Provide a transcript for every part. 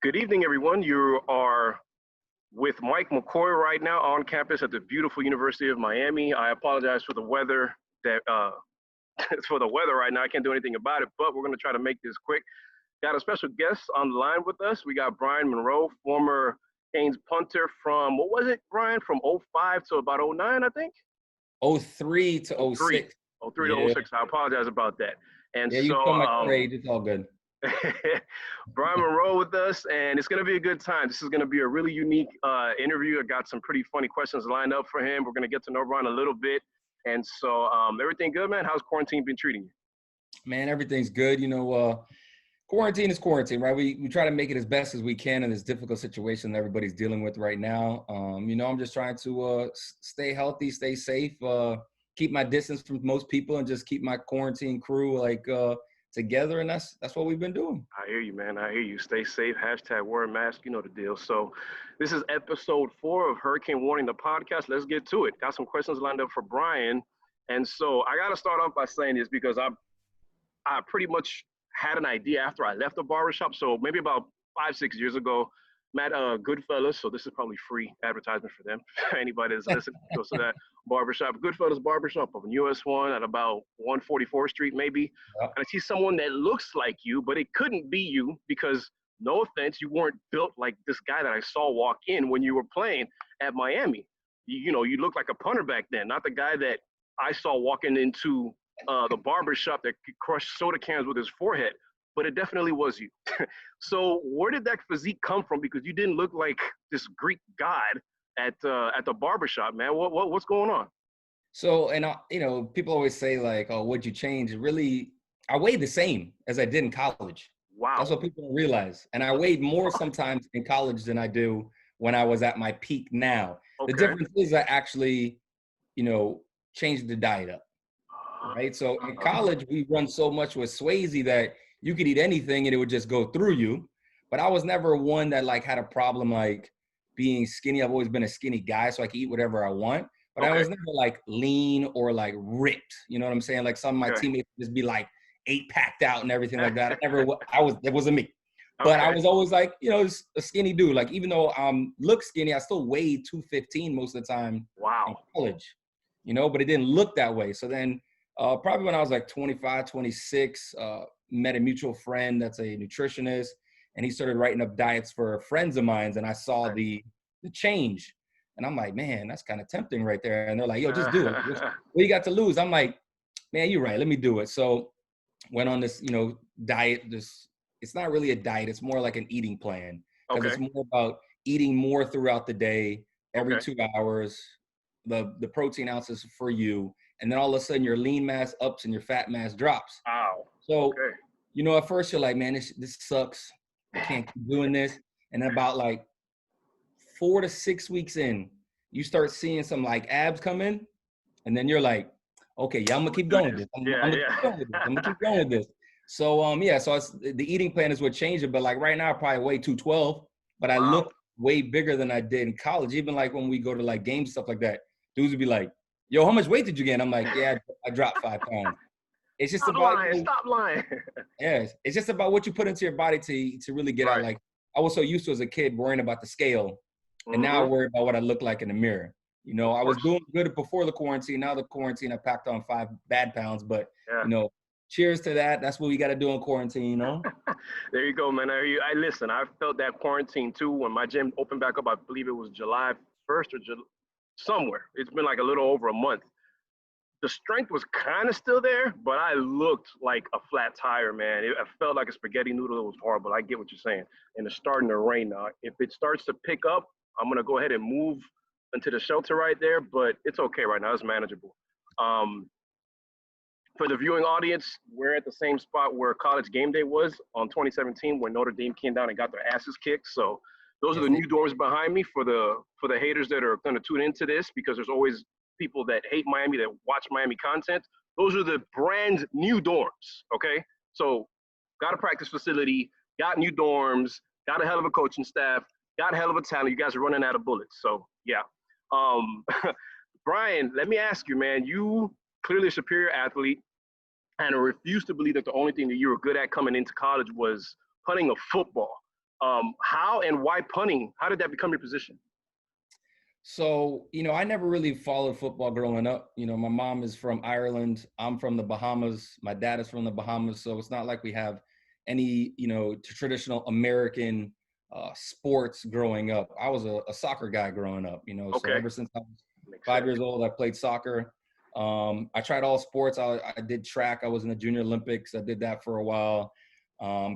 Good evening, everyone. You are with Mike McCoy right now on campus at the beautiful University of Miami. I apologize for the weather that for the weather right now. I can't do anything about it, but we're going to try to make this quick. Got a special guest on the line with us. We got Brian Monroe, former Canes punter from what was it, Brian? From '05 to about '09, I think. '03 to '03. '06. '03 to Yeah. '06. I apologize about that. And Yeah, you so feel my grade. It's all good. Brian Monroe with us, and it's going to be a good time. This is going to be a really unique interview. I got some pretty funny questions lined up for him. We're going to get to know Brian a little bit. And so everything good, man? How's quarantine been treating you? Man, everything's good. Quarantine is quarantine, right? We try to make it as best as we can in this difficult situation that everybody's dealing with right now. I'm just trying to stay healthy, stay safe, keep my distance from most people, and just keep my quarantine crew together, and that's what we've been doing. I hear you, man. I hear you. Stay safe. Hashtag wear a mask. You know the deal. So this is episode 4 of Hurricane Warning, the podcast. Let's get to it. Got some questions lined up for Brian. And so I got to start off by saying this because I pretty much had an idea after I left the barbershop. So maybe about 5-6 years ago, met Goodfellas. So this is probably free advertisement for them. Anybody that's listening goes to that barbershop. Goodfellas Barbershop on US 1 at about 144th Street, maybe. Yep. And I see someone that looks like you, but it couldn't be you because, no offense, you weren't built like this guy that I saw walk in when you were playing at Miami. You look like a punter back then, not the guy that I saw walking into the barbershop that could crush soda cans with his forehead, but it definitely was you. So where did that physique come from? Because you didn't look like this Greek god at the barbershop, man. What's going on? So, and people always say like, "Oh, what'd you change?" Really, I weighed the same as I did in college. Wow. That's what people don't realize. And I weighed more sometimes in college than I do when I was at my peak now. Okay. The difference is I actually, changed the diet up. Right. So in college, we run so much with Swayze that you could eat anything and it would just go through you. But I was never one that like had a problem like being skinny. I've always been a skinny guy, so I can eat whatever I want. But I was never like lean or like ripped. You know what I'm saying? Like some of my teammates just be like 8-packed out and everything like that. It wasn't me. But I was always like, a skinny dude. Like even though look skinny, I still weighed 215 most of the time. Wow. In college. But it didn't look that way. So then probably when I was like 25, 26, met a mutual friend that's a nutritionist, and he started writing up diets for friends of mine, and I saw the change. And I'm like, man, that's kind of tempting right there. And they're like, yo, just do it. What you got to lose? I'm like, man, you're right. Let me do it. So went on this, diet. It's not really a diet. It's more like an eating plan. Because it's more about eating more throughout the day, every 2 hours, the protein ounces for you. And then all of a sudden your lean mass ups and your fat mass drops. Wow. So, at first you're like, man, this sucks. I can't keep doing this. And about like 4 to 6 weeks in, you start seeing some like abs come in. And then you're like, okay, yeah, I'm gonna keep going with this. I'm gonna keep going with this. So, so the eating plan is what changed it. But like right now, I probably weigh 212, but I look way bigger than I did in college. Even like when we go to like games, stuff like that, dudes would be like, yo, how much weight did you gain? I'm like, yeah, I dropped 5 pounds. It's just Stop lying. Yeah, it's just about what you put into your body to really get out. Like I was so used to as a kid worrying about the scale, and now I worry about what I look like in the mirror. I was doing good before the quarantine. Now the quarantine, I packed on 5 bad pounds. But cheers to that. That's what we got to do in quarantine. There you go, man. Listen. I felt that quarantine too when my gym opened back up. I believe it was July 1st or somewhere. It's been like a little over a month. The strength was kind of still there, but I looked like a flat tire, man. I felt like a spaghetti noodle. It was horrible. I get what you're saying. And it's starting to rain now. If it starts to pick up, I'm going to go ahead and move into the shelter right there, but it's okay right now. It's manageable. For the viewing audience, we're at the same spot where College Game Day was on 2017 when Notre Dame came down and got their asses kicked. So those are the new dorms behind me for the haters that are going to tune into this, because there's always people that hate Miami that watch Miami content. Those are the brand new dorms, okay? So got a practice facility, got new dorms, got a hell of a coaching staff, got a hell of a talent. You guys are running out of bullets. So, yeah. Brian, let me ask you, man, you clearly a superior athlete, and I refuse to believe that the only thing that you were good at coming into college was punting a football. How and why punting? How did that become your position? So, I never really followed football growing up. My mom is from Ireland. I'm from the Bahamas. My dad is from the Bahamas. So it's not like we have any, traditional American sports growing up. I was a soccer guy growing up, so Okay. ever since I was Makes 5 years sense. old, I played soccer. I tried all sports. I did track. I was in the Junior Olympics. I did that for a while.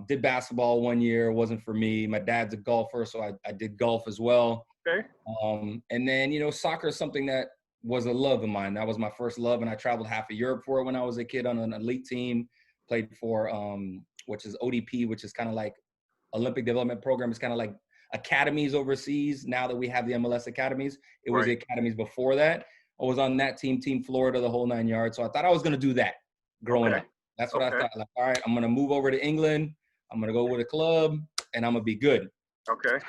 Did basketball 1 year. It wasn't for me. My dad's a golfer, so I did golf as well. Okay. And then, soccer is something that was a love of mine. That was my first love. And I traveled half of Europe for it when I was a kid on an elite team, played for, which is ODP, which is kind of like Olympic Development Program. It's kind of like academies overseas. Now that we have the MLS academies, it was the academies before that. I was on that team, Team Florida, the whole 9 yards. So I thought I was going to do that growing up. That's what I thought. Like, all right, I'm going to move over to England. I'm going to go with a club and I'm going to be good. Okay.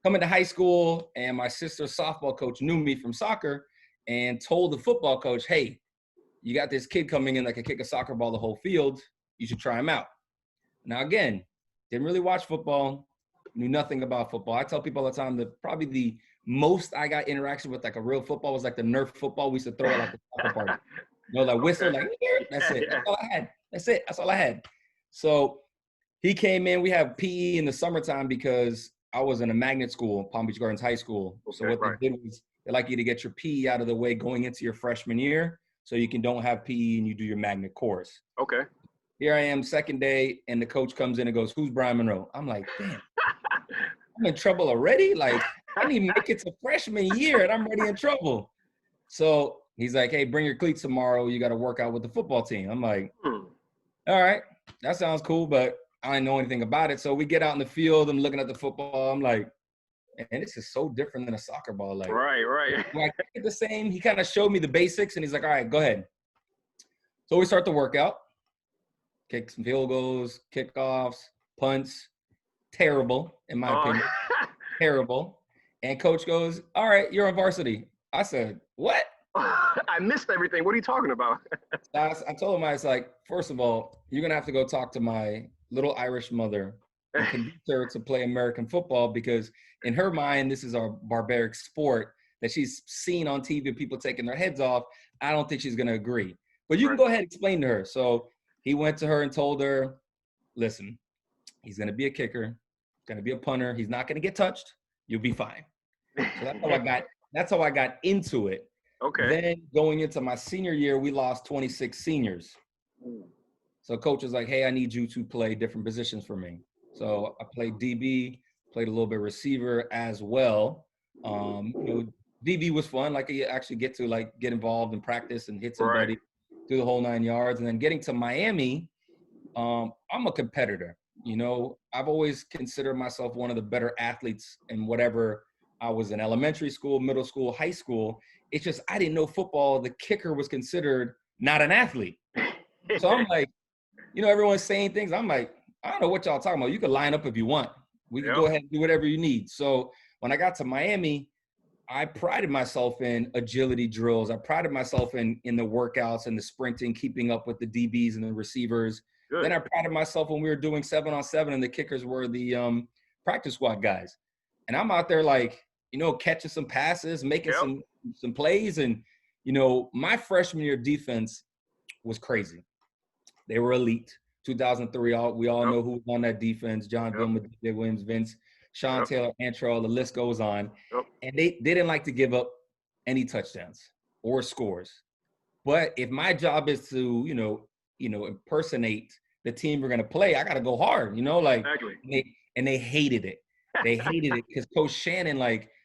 Coming to high school, and my sister's softball coach knew me from soccer and told the football coach, hey, you got this kid coming in that can kick a soccer ball the whole field. You should try him out. Now, again, didn't really watch football, knew nothing about football. I tell people all the time that probably the most I got interaction with like a real football was like the Nerf football we used to throw at like the soccer party. Like whistle, like, that's it. That's all I had. That's it. That's all I had. So he came in. We have PE in the summertime because I was in a magnet school, Palm Beach Gardens High School. So what they did was they like you to get your PE out of the way going into your freshman year so you don't have PE and you do your magnet course. Okay. Here I am, second day, and the coach comes in and goes, who's Brian Monroe? I'm like, damn, I'm in trouble already? Like, I didn't even make it to freshman year, and I'm already in trouble. So he's like, hey, bring your cleats tomorrow. You got to work out with the football team. I'm like, all right, that sounds cool, but I didn't know anything about it. So we get out in the field. I'm looking at the football. I'm like, man, this is so different than a soccer ball. Like, right. Do I kick it the same? He kind of showed me the basics, and he's like, all right, go ahead. So we start the workout. Kick some field goals, kickoffs, punts. Terrible, in my opinion. Terrible. And coach goes, all right, you're on varsity. I said, what? I missed everything. What are you talking about? I told him, I was like, first of all, you're going to have to go talk to my little Irish mother and convince her to play American football because in her mind, this is a barbaric sport that she's seen on TV, people taking their heads off. I don't think she's going to agree. But you can go ahead and explain to her. So he went to her and told her, listen, he's going to be a kicker, going to be a punter. He's not going to get touched. You'll be fine. So that's how I got into it. Okay. Then going into my senior year, we lost 26 seniors. So coach was like, hey, I need you to play different positions for me. So I played DB, played a little bit receiver as well. DB was fun. Like you actually get to like get involved and practice and hit somebody through the whole 9 yards. And then getting to Miami, I'm a competitor. I've always considered myself one of the better athletes in whatever I was in elementary school, middle school, high school. It's just I didn't know football. The kicker was considered not an athlete. So I'm like, everyone's saying things. I'm like, I don't know what y'all talking about. You can line up if you want. We can go ahead and do whatever you need. So when I got to Miami, I prided myself in agility drills. I prided myself in the workouts and the sprinting, keeping up with the DBs and the receivers. Good. Then I prided myself when we were doing 7-on-7 and the kickers were the practice squad guys. And I'm out there like, catching some passes, making some plays. And, my freshman year defense was crazy. They were elite. 2003, we all know who was on that defense. John Vilma, David Williams, Vince, Sean Taylor, Antrell, the list goes on. And they didn't like to give up any touchdowns or scores. But if my job is to, impersonate the team we're going to play, I got to go hard, Exactly. And they hated it. They hated it because Coach Shannon,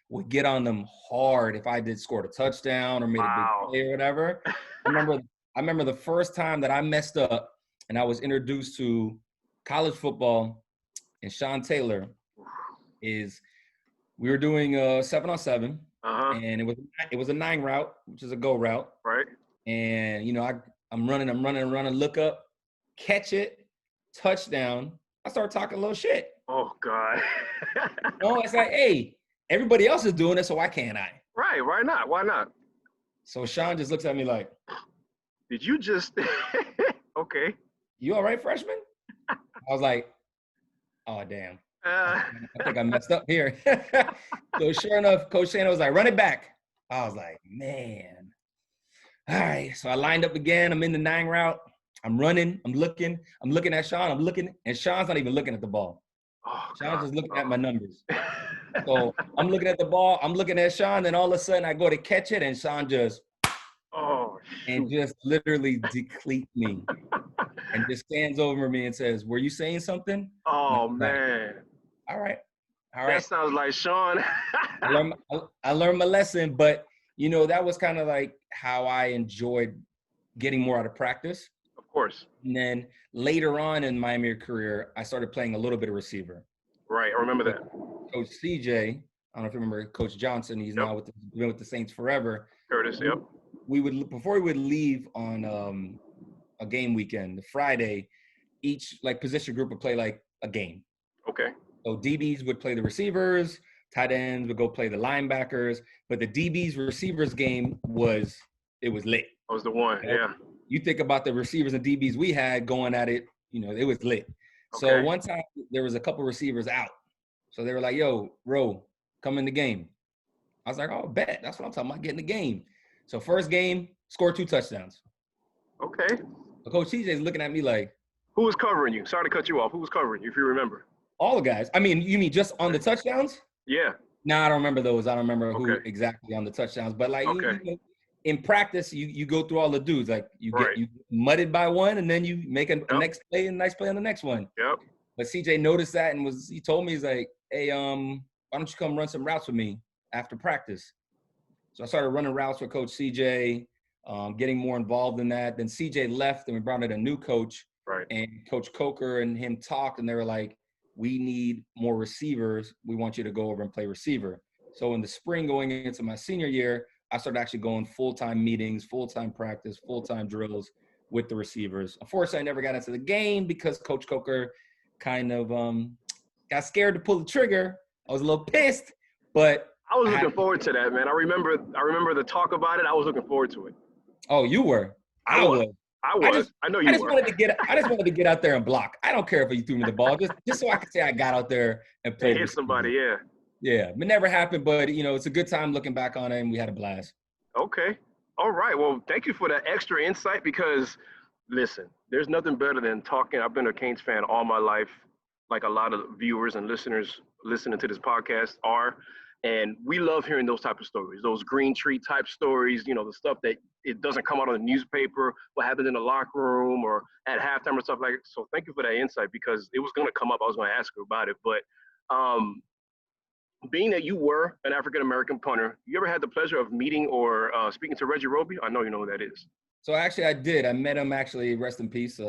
would get on them hard if I did scored a touchdown or made a big play or whatever. I remember the first time that I messed up and I was introduced to college football and Sean Taylor is we were doing 7-on-7 and it was a 9 route, which is a go route. Right. And, I'm running, look up, catch it, touchdown. I start talking a little shit. Oh, God. It's like, hey, everybody else is doing it, so why can't I? Right. Why not? Why not? So Sean just looks at me like, did you just – okay. You all right, freshman? I was like, oh, damn. Uh, I think I messed up here. So sure enough, Coach Shane was like, run it back. I was like, man. All right. So I lined up again. I'm in the 9 route. I'm running. I'm looking at Sean. I'm looking, and Sean's not even looking at the ball. oh Sean's God. just looking at Oh. my numbers. So I'm looking at the ball. I'm looking at Sean. Then all of a sudden I go to catch it, and Sean just Oh shoot. literally deplete me and just stands over me and says, "Were you saying something?" And I Oh was like, man. "All right, all That right." sounds like Sean. I learned my lesson, but that was kind of like how I enjoyed getting more out of practice. Of course. And then later on in my Miami career, I started playing a little bit of receiver. Right. I remember Coach, that. Coach CJ, I don't know if you remember Coach Johnson. He's Yep. now been with the Saints forever. Curtis. Yep. We would, before we would leave on a game weekend, the Friday, each like position group would play like a game. Okay. So DBs would play the receivers, tight ends would go play the linebackers, but the DBs receivers game was lit. That was the one. Yeah. You think about the receivers and DBs we had going at it, it was lit. So Okay. one time there was a couple receivers out. So they were like, yo, Ro, come in the game. I was like, oh, bet. That's what I'm talking about, getting the game. So first game, scored 2 touchdowns. Okay. So Coach TJ is looking at me like, Who was covering you? Sorry to cut you off. Who was covering you, if you remember? all the guys. I mean, you mean just on the touchdowns? Yeah. No, I don't remember those. I don't remember who Okay. exactly on the touchdowns. But like Okay. in practice, you go through all the dudes. Like you Right. get mudded by one, and then you make a Yep. next play and nice play on the next one. Yep. But CJ noticed that and he told me, he's like, hey, why don't you come run some routes with me after practice? So I started running routes with Coach CJ, getting more involved in that. Then CJ left, and we brought in a new coach. Right. And Coach Coker and him talked, and they were like, we need more receivers. We want you to go over and play receiver. So in the spring going into my senior year, I started actually going full-time meetings, full-time practice, full-time drills with the receivers. Unfortunately, I never got into the game because Coach Coker kind of got scared to pull the trigger. I was a little pissed, but I was looking forward to that, man. I remember the talk about it. I was looking forward to it. Oh, you were? I was. I know you I just were. wanted to get out there and block. I don't care if you threw me the ball, just so I could say I got out there and played. Hit somebody, yeah. Yeah, it never happened, but it's a good time looking back on it, and we had a blast. Okay. All right. Well, thank you for that extra insight because, listen, there's nothing better than talking. I've been a Canes fan all my life, like a lot of viewers and listeners listening to this podcast are. And we love hearing those type of stories, those green tree type stories, the stuff that it doesn't come out on the newspaper, what happened in the locker room or at halftime or stuff like that. So thank you for that insight because it was going to come up. I was going to ask you about it. But being that you were an African-American punter, you ever had the pleasure of meeting or speaking to Reggie Roby? I know you know who that is. So actually I did. I met him actually, rest in peace,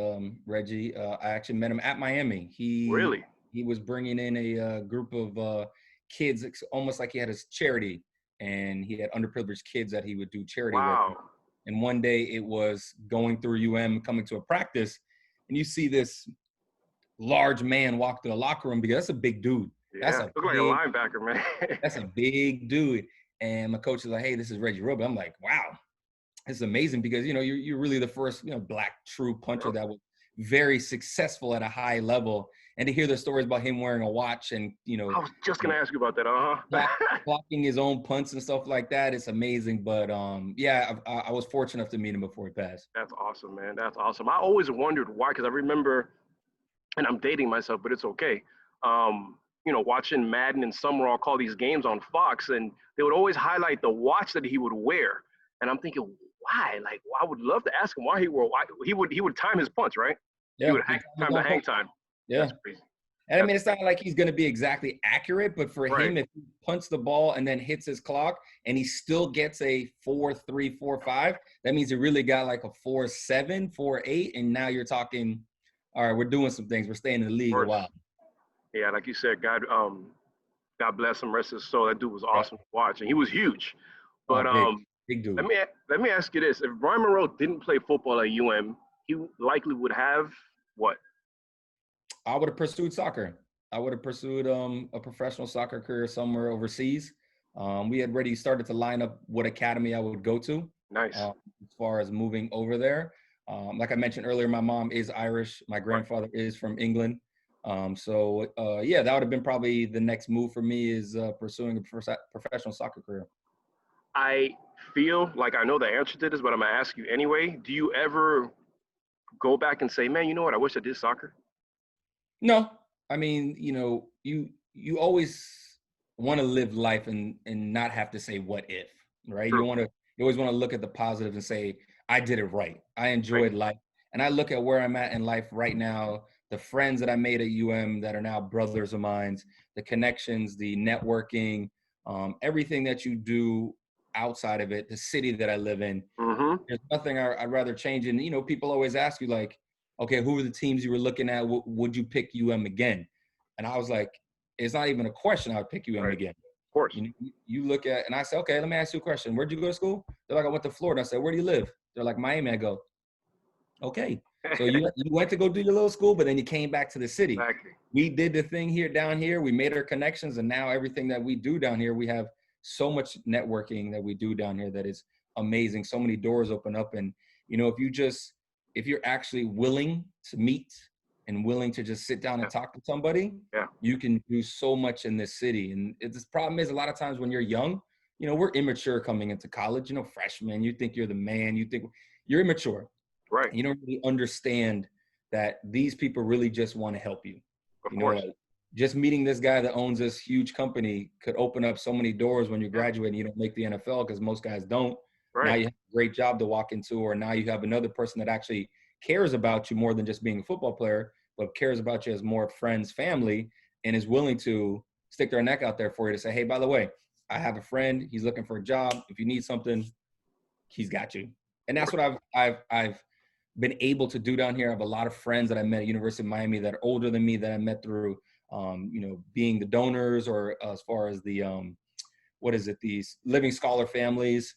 Reggie. I actually met him at Miami. Really? He was bringing in a group of kids, almost like he had his charity, and he had underprivileged kids that he would do charity with. And one day it was going through coming to a practice, and you see this large man walk through the locker room because that's a big dude. Yeah, look like a linebacker, man. That's a big dude. And my coach is like, hey, this is Reggie Roby. I'm like, wow, this is amazing because, you're really the first, black true punter that was very successful at a high level. And to hear the stories about him wearing a watch and, I was just going to ask you about that. Blocking his own punts and stuff like that. It's amazing. But yeah, I was fortunate enough to meet him before he passed. That's awesome, man. That's awesome. I always wondered why, because I remember, and I'm dating myself, but it's okay. Watching Madden and Summerall call these games on Fox, and they would always highlight the watch that he would wear. And I'm thinking, why? Like, I would love to ask him why he wore. Why he would time his punts, right? Yeah, he would time the hang time. Yeah, that's crazy. And I mean, it's not like he's going to be exactly accurate, but for him, if he punts the ball and then hits his clock, and he still gets a 4.3, 4.5, that means he really got like a 4.7, 4.8, and now you're talking. All right, we're doing some things. We're staying in the league a while. Yeah, like you said, God bless him, rest his soul. That dude was awesome to watch, and he was huge. But big dude. Let me ask you this: if Brian Monroe didn't play football at he likely would have what? I would have pursued soccer. I would have pursued a professional soccer career somewhere overseas. We had already started to line up what academy I would go to. Nice. As far as moving over there. Like I mentioned earlier, my mom is Irish. My grandfather is from England. Yeah, that would have been probably the next move for me is pursuing a professional soccer career. I feel like I know the answer to this, but I'm gonna ask you anyway. Do you ever go back and say, man, you know what? I wish I did soccer. No, I mean, you always want to live life and not have to say what if, right? True. You always want to look at the positives and say, I did it right. I Right. enjoyed life. And I look at where I'm at in life right now, the friends that I made at UM that are now brothers of mine, the connections, the networking, everything that you do outside of it, the city that I live in. Mm-hmm. There's nothing I'd rather change. And, people always ask you like, okay, who were the teams you were looking at? Would you pick UM again? And I was like, it's not even a question. I would pick UM Right. again. Of course. You look at, and I said, okay, let me ask you a question. Where'd you go to school? They're like, I went to Florida. I said, where do you live? They're like, Miami. I go, okay. So you went to go do your little school, but then you came back to the city. Exactly. We did the thing down here. We made our connections, and now everything that we do down here, we have so much networking that we do down here that is amazing. So many doors open up, and if you're actually willing to meet and willing to just sit down and talk to somebody, you can do so much in this city. And the problem is a lot of times when you're young, we're immature coming into college, freshmen, you think you're the man, you think you're immature. Right. You don't really understand that these people really just want to help you. Of course. Like just meeting this guy that owns this huge company could open up so many doors when you graduate and you don't make the NFL, because most guys don't. Right. Now you have a great job to walk into, or now you have another person that actually cares about you more than just being a football player, but cares about you as more friends, family, and is willing to stick their neck out there for you to say, hey, by the way, I have a friend. He's looking for a job. If you need something, he's got you. And that's what I've been able to do down here. I have a lot of friends that I met at University of Miami that are older than me that I met through, being the donors, or as far as the, these living scholar families,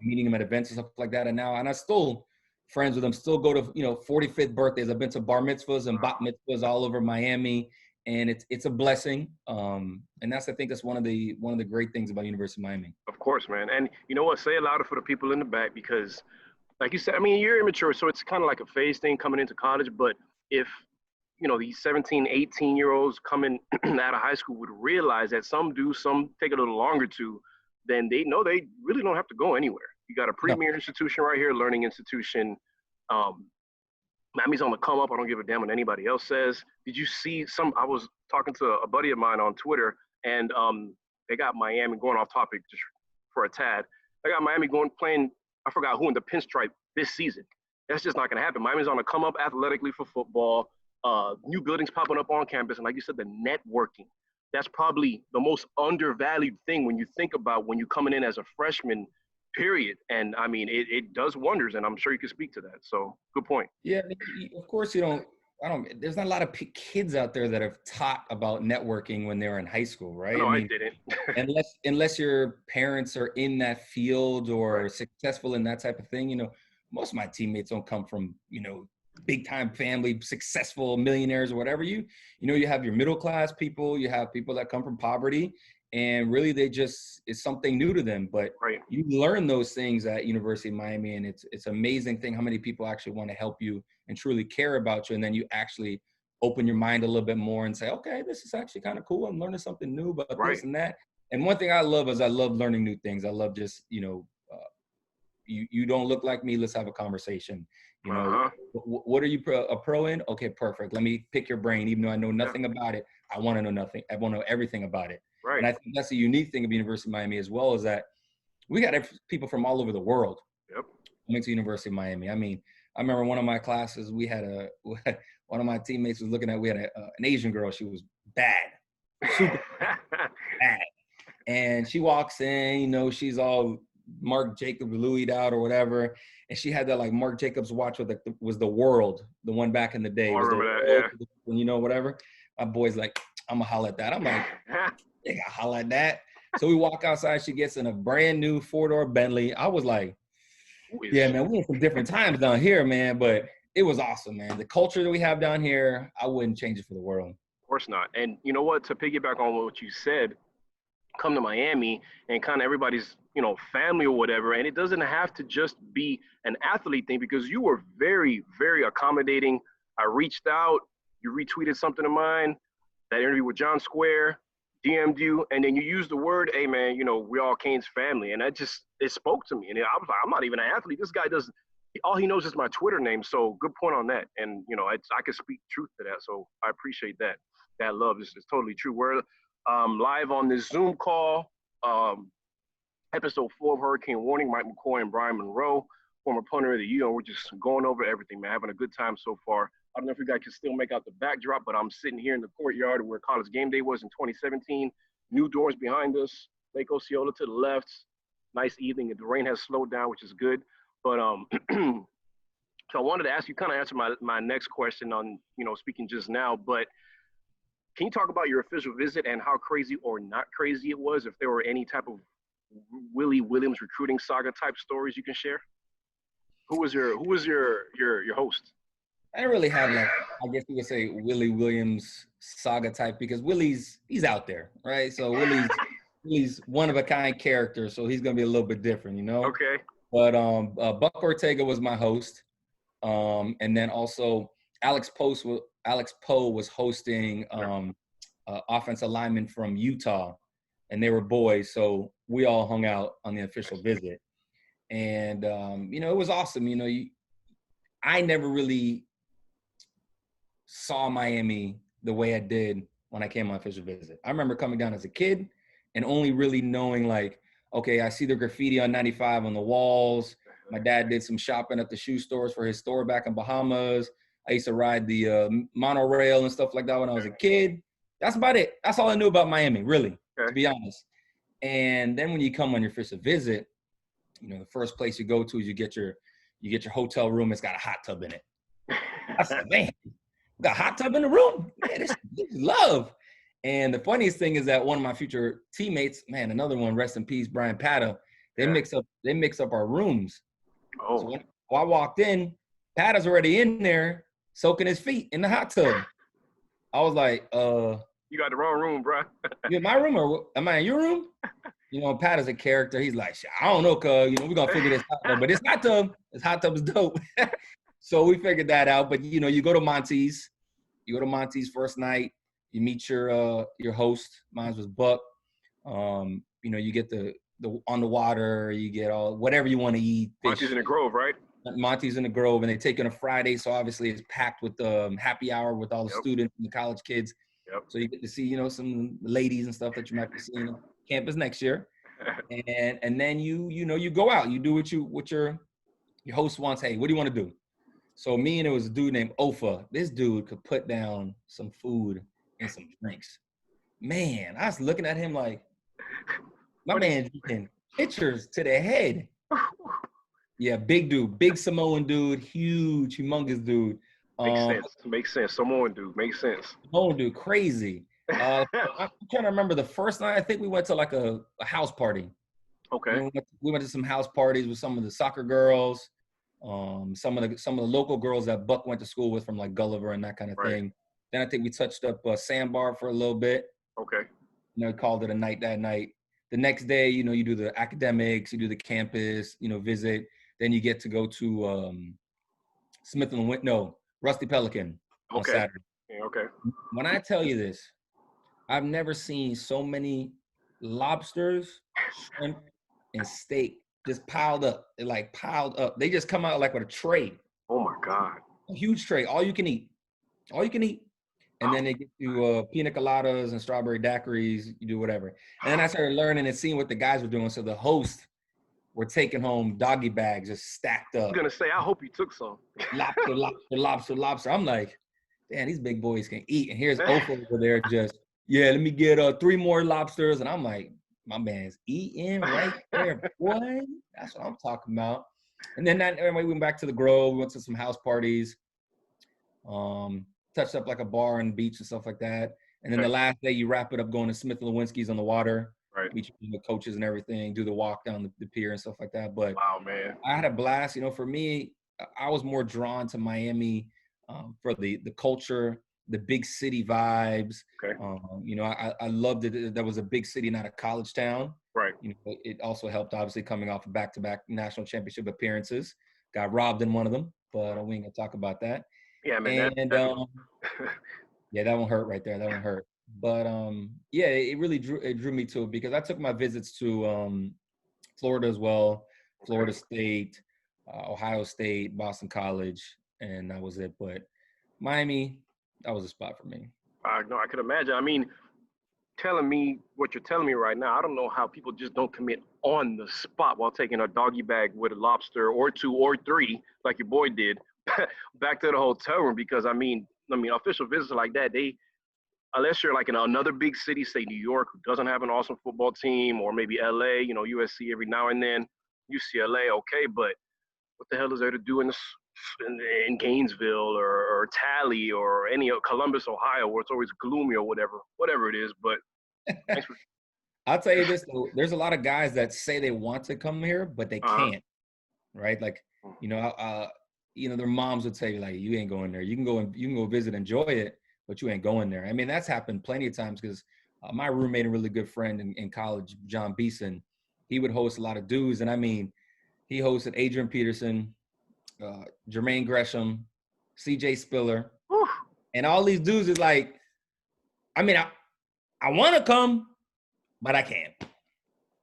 meeting them at events and stuff like that. And I still friends with them, still go to, 45th birthdays. I've been to bar mitzvahs and bat mitzvahs all over Miami. And it's a blessing. And I think that's one of the great things about University of Miami. Of course, man. And you know what? Say it louder for the people in the back, because like you said, I mean, you're immature, so it's kind of like a phase thing coming into college. But if, these 17, 18-year-olds coming out of high school would realize that some do, some take a little longer to, then they know they really don't have to go anywhere. You got a premier institution right here, learning institution. Miami's on the come up. I don't give a damn what anybody else says. Did you see I was talking to a buddy of mine on Twitter, and they got Miami, going off topic just for a tad. They got Miami playing, I forgot who in the pinstripe this season. That's just not going to happen. Miami's on the come up athletically for football. New buildings popping up on campus. And like you said, the networking. That's probably the most undervalued thing when you think about when you're coming in as a freshman, period. And I mean, it does wonders, and I'm sure you can speak to that. So good point. Yeah, of course there's not a lot of kids out there that have taught about networking when they were in high school, right? No, I didn't. unless your parents are in that field or successful in that type of thing, most of my teammates don't come from, big time family, successful millionaires or whatever. You have your middle class people, you have people that come from poverty, and really it's something new to them. But you learn those things at University of Miami, and it's amazing thing how many people actually want to help you and truly care about you. And then you actually open your mind a little bit more and say, okay, this is actually kind of cool. I'm learning something new about this and that. And one thing I love is I love learning new things. I love just, you don't look like me. Let's have a conversation. What are you a pro in? Okay, perfect. Let me pick your brain. Even though I know nothing about it, I want to know nothing. I want to know everything about it. Right. And I think that's a unique thing of University of Miami as well, is that we got people from all over the world coming to University of Miami. I mean, I remember one of my classes, we had one of my teammates was looking at, we had an Asian girl. She was bad, super bad. And she walks in, she's all Marc Jacobs Louis out or whatever. And she had that like Marc Jacobs watch was the World, the one back in the day. I remember that, whatever. My boy's like, I'm going to holler at that. I'm like, yeah, holler at that. So we walk outside. She gets in a brand new 4-door Bentley. I was like, yeah, man, we had some different times down here, man. But it was awesome, man. The culture that we have down here, I wouldn't change it for the world. Of course not. And you know what? To piggyback on what you said, come to Miami and kind of everybody's, family or whatever. And it doesn't have to just be an athlete thing, because you were very, very accommodating. I reached out. you retweeted something of mine, that interview with John Square, DM'd you, and then you used the word, hey man, we're all Kane's family. And it spoke to me. And I was like, I'm not even an athlete. This guy does, all he knows is my Twitter name. So good point on that. And, I can speak truth to that. So I appreciate that. That love is totally true. We're live on this Zoom call, episode 4 of Hurricane Warning, Mike McCoy and Brian Monroe, former punter of the year. And we're just going over everything, man, having a good time so far. I don't know if you guys can still make out the backdrop, but I'm sitting here in the courtyard where College Game Day was in 2017. New doors behind us, Lake Osceola to the left. Nice evening. The rain has slowed down, which is good. But so I wanted to ask you, kind of answer my next question on, speaking just now, but can you talk about your official visit and how crazy or not crazy it was? If there were any type of Willie Williams recruiting saga type stories you can share? Who was your host? I didn't really have I guess you could say Willie Williams saga type, because he's out there, right? So Willie's one of a kind character, so he's gonna be a little bit different, Okay. But Buck Ortega was my host, and then also Alex Poe was hosting offensive linemen from Utah, and they were boys, so we all hung out on the official visit, and it was awesome. I never really saw Miami the way I did when I came on official visit. I remember coming down as a kid and only really knowing okay, I see the graffiti on 95 on the walls. My dad did some shopping at the shoe stores for his store back in Bahamas. I used to ride the monorail and stuff like that when I was a kid. That's about it. That's all I knew about Miami, really, to be honest. And then when you come on your official visit, the first place you go to is you get your hotel room. It's got a hot tub in it. I said, man, got a hot tub in the room. Man, this is love. And the funniest thing is that one of my future teammates, man, another one, rest in peace, Brian Pata, they mix up our rooms. Oh. So when I walked in, Pata's already in there soaking his feet in the hot tub. I was like, you got the wrong room, bro. You in my room or am I in your room? Pata's a character. He's like, I don't know, cuz, we're going to figure this out. But it's hot tub. This hot tub is dope. So we figured that out. But, you go to Monty's. You go to Monty's first night. You meet your host. Mine was Buck. You get the on the water. You get all whatever you want to eat. Monty's in the Grove, right? Monty's in the Grove, and they take it on a Friday. So obviously it's packed with happy hour with all the students and the college kids. Yep. So you get to see, some ladies and stuff that you might be seeing on campus next year. And then you go out. You do what your host wants. Hey, what do you want to do? So me and it was a dude named Ofa. This dude could put down some food and some drinks. Man, I was looking at him like, my man's eating pictures to the head. Yeah, big dude, big Samoan dude, huge, humongous dude. Makes sense. Samoan dude, makes sense. Samoan dude, crazy. I'm trying to remember the first night. I think we went to a house party. Okay. We went to some house parties with some of the soccer girls. Some of the local girls that Buck went to school with from Gulliver and that kind of thing. Then I think we touched up Sandbar for a little bit. Okay. Called it a night that night. The next day, you do the academics, you do the campus, visit. Then you get to go to Rusty Pelican on Saturday. Okay. When I tell you this, I've never seen so many lobsters, shrimp, and steak just piled up. They're piled up. They just come out with a tray. Oh my God. A huge tray, all you can eat. And then they get you pina coladas and strawberry daiquiris. You do whatever. And then I started learning and seeing what the guys were doing. So the hosts were taking home doggy bags just stacked up. I was gonna say, I hope you took some. Lobster. I'm like, damn, these big boys can eat. And here's Ofa over there just, let me get 3 more lobsters. And I'm like, my man's eating right there, boy. That's what I'm talking about. And then we went back to the Grove. We went to some house parties. Touched up a bar and beach and stuff like that. And then the last day you wrap it up going to Smith & Lewinsky's on the water. Right. Meet the coaches and everything, do the walk down the pier and stuff like that. But wow, man, I had a blast. For me, I was more drawn to Miami for the culture, the big city vibes. Okay. I loved it. That was a big city, not a college town. Right. It also helped, obviously, coming off of back-to-back national championship appearances. Got robbed in one of them, but we ain't gonna talk about that. Yeah, man. And yeah, that won't hurt right there. That won't hurt. But yeah, it really drew me to it because I took my visits to Florida as well, Okay. Florida State, Ohio State, Boston College, and that was it. But Miami, that was a spot for me. No, I could imagine. I mean, telling me what you're telling me right now, I don't know how people just don't commit on the spot while taking a doggy bag with a lobster or two or three, like your boy did, back to the hotel room. Because I mean, official visits like that, they unless you're like in another big city, say New York, who doesn't have an awesome football team, or maybe LA, USC every now and then, UCLA, okay, but what the hell is there to do in Gainesville or Tally or any of Columbus, Ohio, where it's always gloomy or whatever it is. But thanks for I'll tell you this though, there's a lot of guys that say they want to come here, but they uh can't, right? Like, their moms would say like, you ain't going there. You can go visit, enjoy it, but you ain't going there. I mean, that's happened plenty of times because my roommate, a really good friend in college, John Beeson, he would host a lot of dudes. And I mean, he hosted Adrian Peterson, Jermaine Gresham, CJ Spiller, whew, and all these dudes is like, I mean, I want to come, but I can't.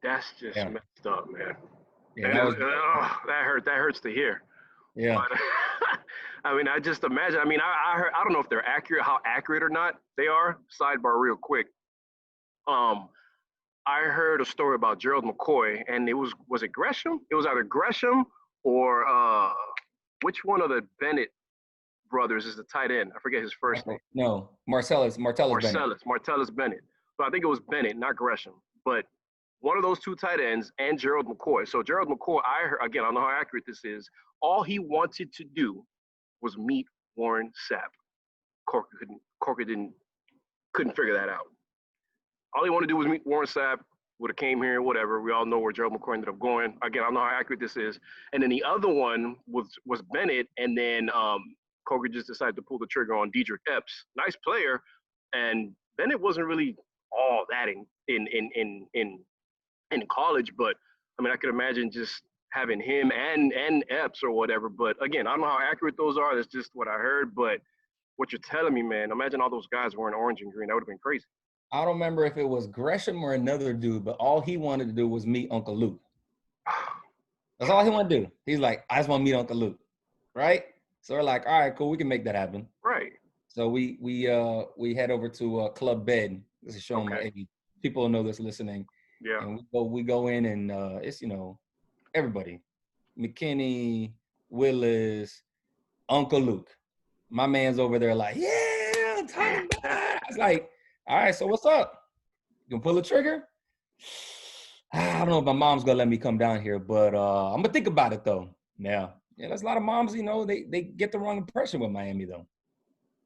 that's just Yeah. messed up, man. Yeah, And that hurts to hear. yeah. But I mean, I just imagine. I mean, I heard, I don't know if they're accurate, how accurate or not they are. Sidebar, real quick. Um, I heard a story about Gerald McCoy, and was it Gresham? It was either Gresham or which one of the Bennett brothers is the tight end? I forget his first name. No, Martellus Bennett. Martellus Bennett. So I think it was Bennett, not Gresham. But one of those two tight ends and Gerald McCoy. So Gerald McCoy, I heard, again, I don't know how accurate this is. All he wanted to do was meet Warren Sapp. Corker couldn't figure that out. All he wanted to do was meet Warren Sapp. Would have came here, whatever. We all know where Gerald McCoy ended up going. Again, I don't know how accurate this is. And then the other one was Bennett, and then Coker just decided to pull the trigger on Diedrich Epps. Nice player, and Bennett wasn't really all that in college, but I mean, I could imagine just having him and Epps or whatever. But again, I don't know how accurate those are. That's just what I heard. But what you're telling me, man, imagine all those guys wearing orange and green. That would have been crazy. I don't remember if it was Gresham or another dude, but all he wanted to do was meet Uncle Luke. That's all he wanted to do. He's like, I just want to meet Uncle Luke, right? So we're like, all right, cool, we can make that happen. Right. So we head over to Club Bed. This is showing my age. People know this listening. Yeah. And we go in and it's everybody, McKinney, Willis, Uncle Luke. My man's over there like, yeah, I'm talking about. It's like, all right, so what's up? You can pull the trigger? I don't know if my mom's gonna let me come down here, but I'm gonna think about it though. Yeah, there's a lot of moms, they get the wrong impression with Miami though.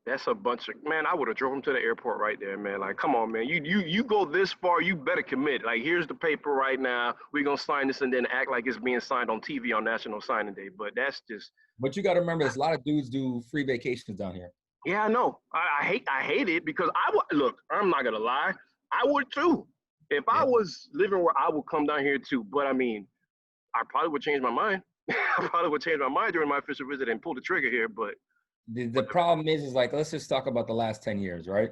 That's a bunch of, man, I would have drove him to the airport right there, man. Like, come on, man. You go this far, you better commit. Like, here's the paper right now. We're gonna sign this and then act like it's being signed on TV on National Signing Day. But that's just. But you gotta remember, there's a lot of dudes do free vacations down here. Yeah, I know. I hate it because I would look, I'm not gonna lie, I would too. If I was living where I would come down here too. But I mean, I probably would change my mind. I probably would change my mind during my official visit and pull the trigger here, but the problem is like, let's just talk about the last 10 years, right?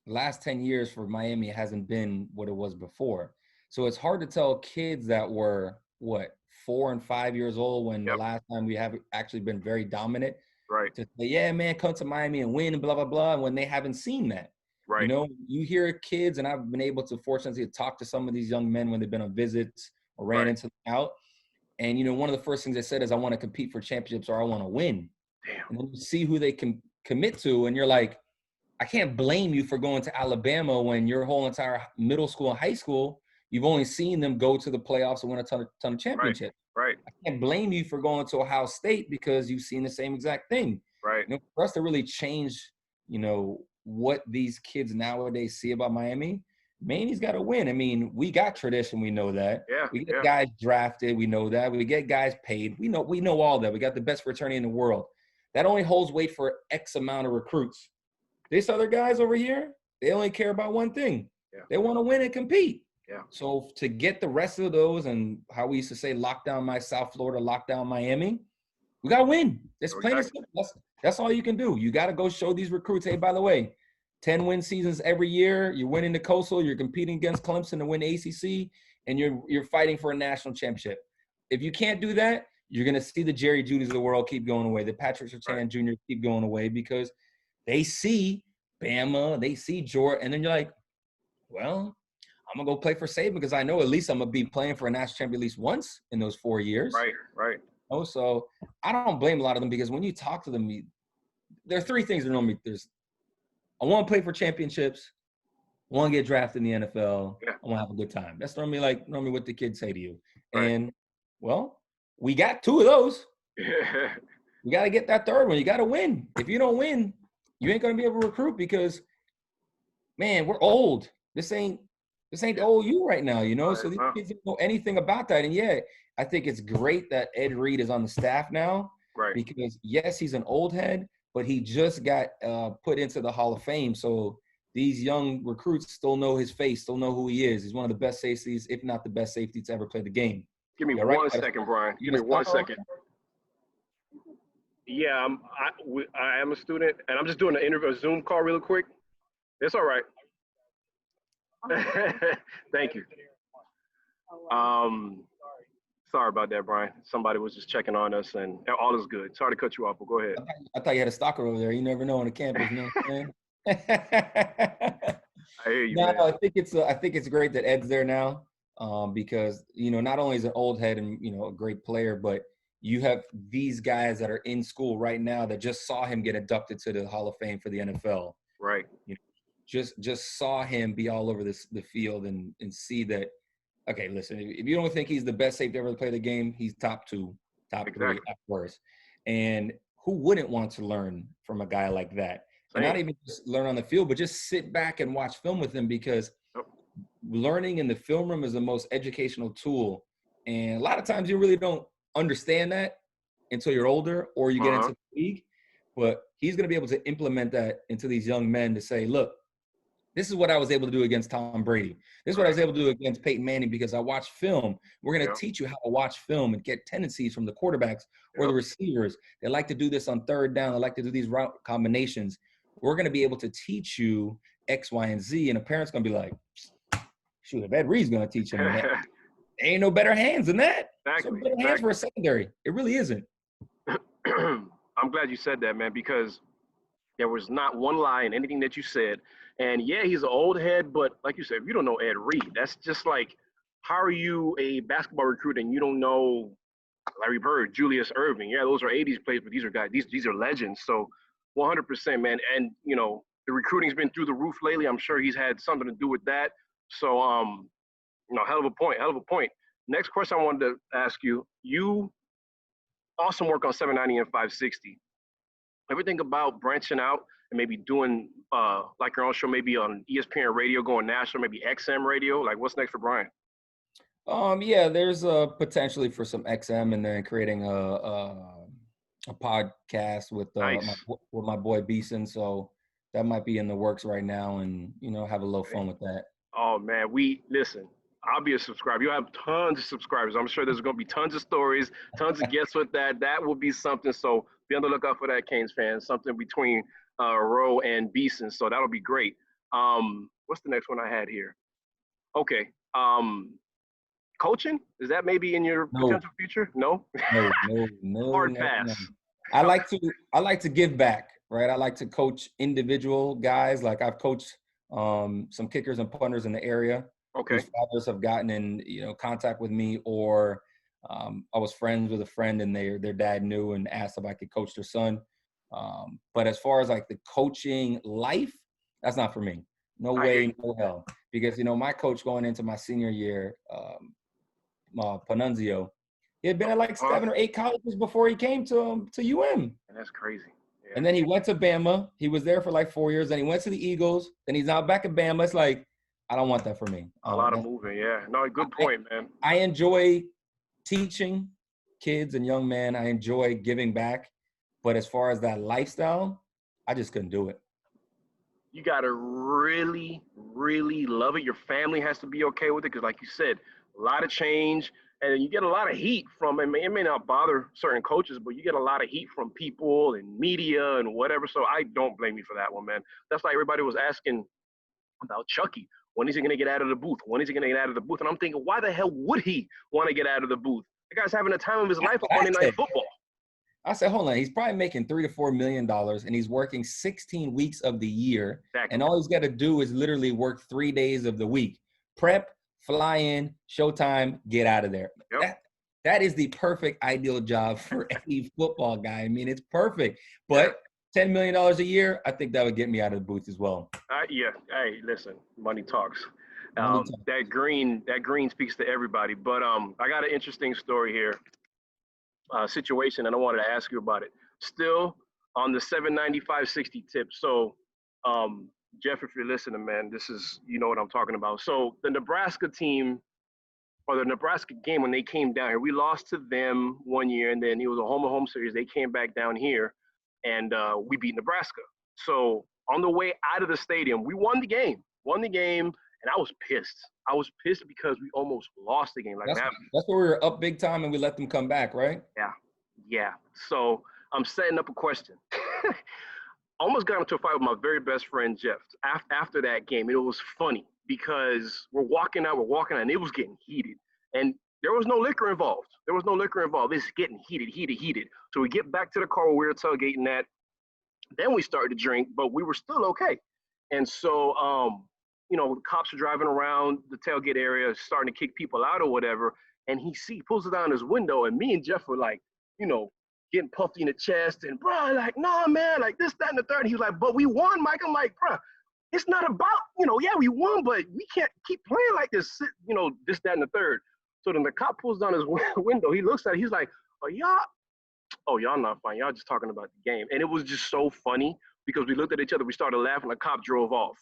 The last 10 years for Miami hasn't been what it was before. So it's hard to tell kids that were, 4 and 5 years old when the last time we have actually been very dominant. Right. To say, yeah, man, come to Miami and win and blah, blah, blah, and when they haven't seen that. Right. You hear kids, and I've been able to fortunately talk to some of these young men when they've been on visits or ran into them out. And, one of the first things they said is, I want to compete for championships or I want to win. Damn. And then you see who they can commit to, and you're like, I can't blame you for going to Alabama when your whole entire middle school and high school, you've only seen them go to the playoffs and win a ton of championships. Right. I can't blame you for going to Ohio State because you've seen the same exact thing. Right. For us to really change, what these kids nowadays see about Miami, Miami's got to win. I mean, we got tradition. We know that. Yeah. We get guys drafted. We know that. We get guys paid. We know all that. We got the best fraternity in the world. That only holds weight for X amount of recruits. This other guys over here, they only care about one thing. Yeah. They want to win and compete. Yeah. So to get the rest of those, and how we used to say, lock down my South Florida, lock down Miami, we got to win. It's plain and simple. That's all you can do. You got to go show these recruits, hey, by the way, 10-win seasons every year. You're winning the Coastal. You're competing against Clemson to win ACC, and you're fighting for a national championship. If you can't do that, you're going to see the Jerry Jeudy's of the world keep going away. The Patrick Surtain Jr. keep going away because they see Bama, they see Georgia, and then you're like, well, I'm going to go play for Saban because I know at least I'm going to be playing for a national champion at least once in those 4 years. Right. Oh, so I don't blame a lot of them because when you talk to them, there are three things that normally there's. I want to play for championships. I want to get drafted in the NFL. Yeah. I want to have a good time. That's normally what the kids say to you. Right. And, well, we got two of those. Yeah. You got to get that third one. You got to win. If you don't win, you ain't going to be able to recruit because, man, we're old. This ain't the old you right now, you know? So these kids don't know anything about that. And, yeah, I think it's great that Ed Reed is on the staff now. Right. Because, yes, he's an old head, but he just got put into the Hall of Fame. So these young recruits still know his face, still know who he is. He's one of the best safeties, if not the best safety to ever play the game. Give me 1 second, Brian. Give me 1 second. Yeah, I am a student, and I'm just doing a Zoom call real quick. It's all right. Thank you. Sorry about that, Brian. Somebody was just checking on us, and all is good. Sorry to cut you off, but go ahead. I thought you had a stalker over there. You never know on the campus, you know what I'm saying? I hear you, no, man. I think it's great that Ed's there now, because not only is an old head and a great player, but you have these guys that are in school right now that just saw him get inducted to the Hall of Fame for the NFL. Right. Just saw him be all over the field and see that. Okay, listen, if you don't think he's the best safety ever to play the game, he's top 2, top 3 at worst. And who wouldn't want to learn from a guy like that? And not even just learn on the field, but just sit back and watch film with him because learning in the film room is the most educational tool. And a lot of times you really don't understand that until you're older or you get into the league. But he's going to be able to implement that into these young men to say, look, this is what I was able to do against Tom Brady. This is what I was able to do against Peyton Manning because I watched film. We're going to teach you how to watch film and get tendencies from the quarterbacks or the receivers. They like to do this on third down. They like to do these route combinations. We're going to be able to teach you X, Y, and Z. And a parent's going to be like, shoot, if Ed Reed's going to teach him that, there ain't no better hands than that. Exactly. So better hands for a secondary. It really isn't. I'm glad you said that, man, because there was not one lie in anything that you said. And yeah, he's an old head, but like you said, if you don't know Ed Reed, that's just like, how are you a basketball recruit and you don't know Larry Bird, Julius Erving? Yeah, those are 80s players, but these are guys, these are legends. So 100%, man. And, the recruiting's been through the roof lately. I'm sure he's had something to do with that. So, hell of a point. Next question I wanted to ask you, awesome work on 790 and 560. Ever think about branching out and maybe doing like your own show, maybe on ESPN radio, going national, maybe XM radio? Like, what's next for Brian? Yeah, there's potentially for some XM and then creating a podcast with my boy Beeson. So that might be in the works right now, and have a little fun with that. Oh man, listen. I'll be a subscriber. You'll have tons of subscribers. I'm sure there's going to be tons of stories, tons of guests with that. That will be something. So be on the lookout for that, Canes fans. Something between Rowe and Beeson. So that'll be great. What's the next one I had here? Okay. Coaching? Is that maybe in your potential future? No. No. Hard pass. No. I like to give back, right? I like to coach individual guys. Like I've coached some kickers and punters in the area. Okay. Whose fathers have gotten in, contact with me, or I was friends with a friend and their dad knew and asked if I could coach their son. But as far as like the coaching life, that's not for me. No way, no hell. Because, my coach going into my senior year, Panunzio, he had been at like 7 or 8 colleges before he came to UM. And that's crazy. Yeah. And then he went to Bama. He was there for like 4 years. Then he went to the Eagles. Then he's now back at Bama. It's like, I don't want that for me. A lot of moving, yeah. No, good point, man. I enjoy teaching kids and young men. I enjoy giving back. But as far as that lifestyle, I just couldn't do it. You got to really, really love it. Your family has to be okay with it because, like you said, a lot of change. And you get a lot of heat from it may not bother certain coaches, but you get a lot of heat from people and media and whatever. So I don't blame you for that one, man. That's like everybody was asking about Chucky. When is he going to get out of the booth? When is he going to get out of the booth? And I'm thinking, why the hell would he want to get out of the booth? The guy's having the time of his life on Monday Night Football. I said, hold on. He's probably making $3 to $4 million, and he's working 16 weeks of the year. Exactly. And all he's got to do is literally work 3 days of the week. Prep, fly in, showtime, get out of there. Yep. That is the perfect ideal job for any football guy. I mean, it's perfect. But $10 million a year, I think that would get me out of the booth as well. Yeah. Hey, listen, money talks. That green speaks to everybody. But I got an interesting story here. Situation, and I wanted to ask you about it. Still on the 795-60 tip. So, Jeff, if you're listening, man, this is, you know what I'm talking about. So the Nebraska team, or the Nebraska game, when they came down here, we lost to them one year, and then it was a home series. They came back down here, and we beat Nebraska. So on the way out of the stadium, we won the game, and I was pissed. I was pissed because we almost lost the game. Like that's where we were up big time and we let them come back, right? Yeah. So I'm setting up a question. Almost got into a fight with my very best friend, Jeff, after that game. It was funny because we're walking out, and it was getting heated. And there was no liquor involved. It's getting heated. So we get back to the car where we were tailgating at. Then we started to drink, but we were still okay. And so, the cops are driving around the tailgate area, starting to kick people out or whatever. And he pulls it down his window, and me and Jeff were like, getting puffy in the chest. And bro, like, nah, man, like this, that, and the third. And he was like, but we won, Mike. I'm like, bro, it's not about, we won, but we can't keep playing like this, this, that, and the third. So then the cop pulls down his window. He looks at it. He's like, y'all not fine. Y'all just talking about the game. And it was just so funny because we looked at each other. We started laughing. The cop drove off.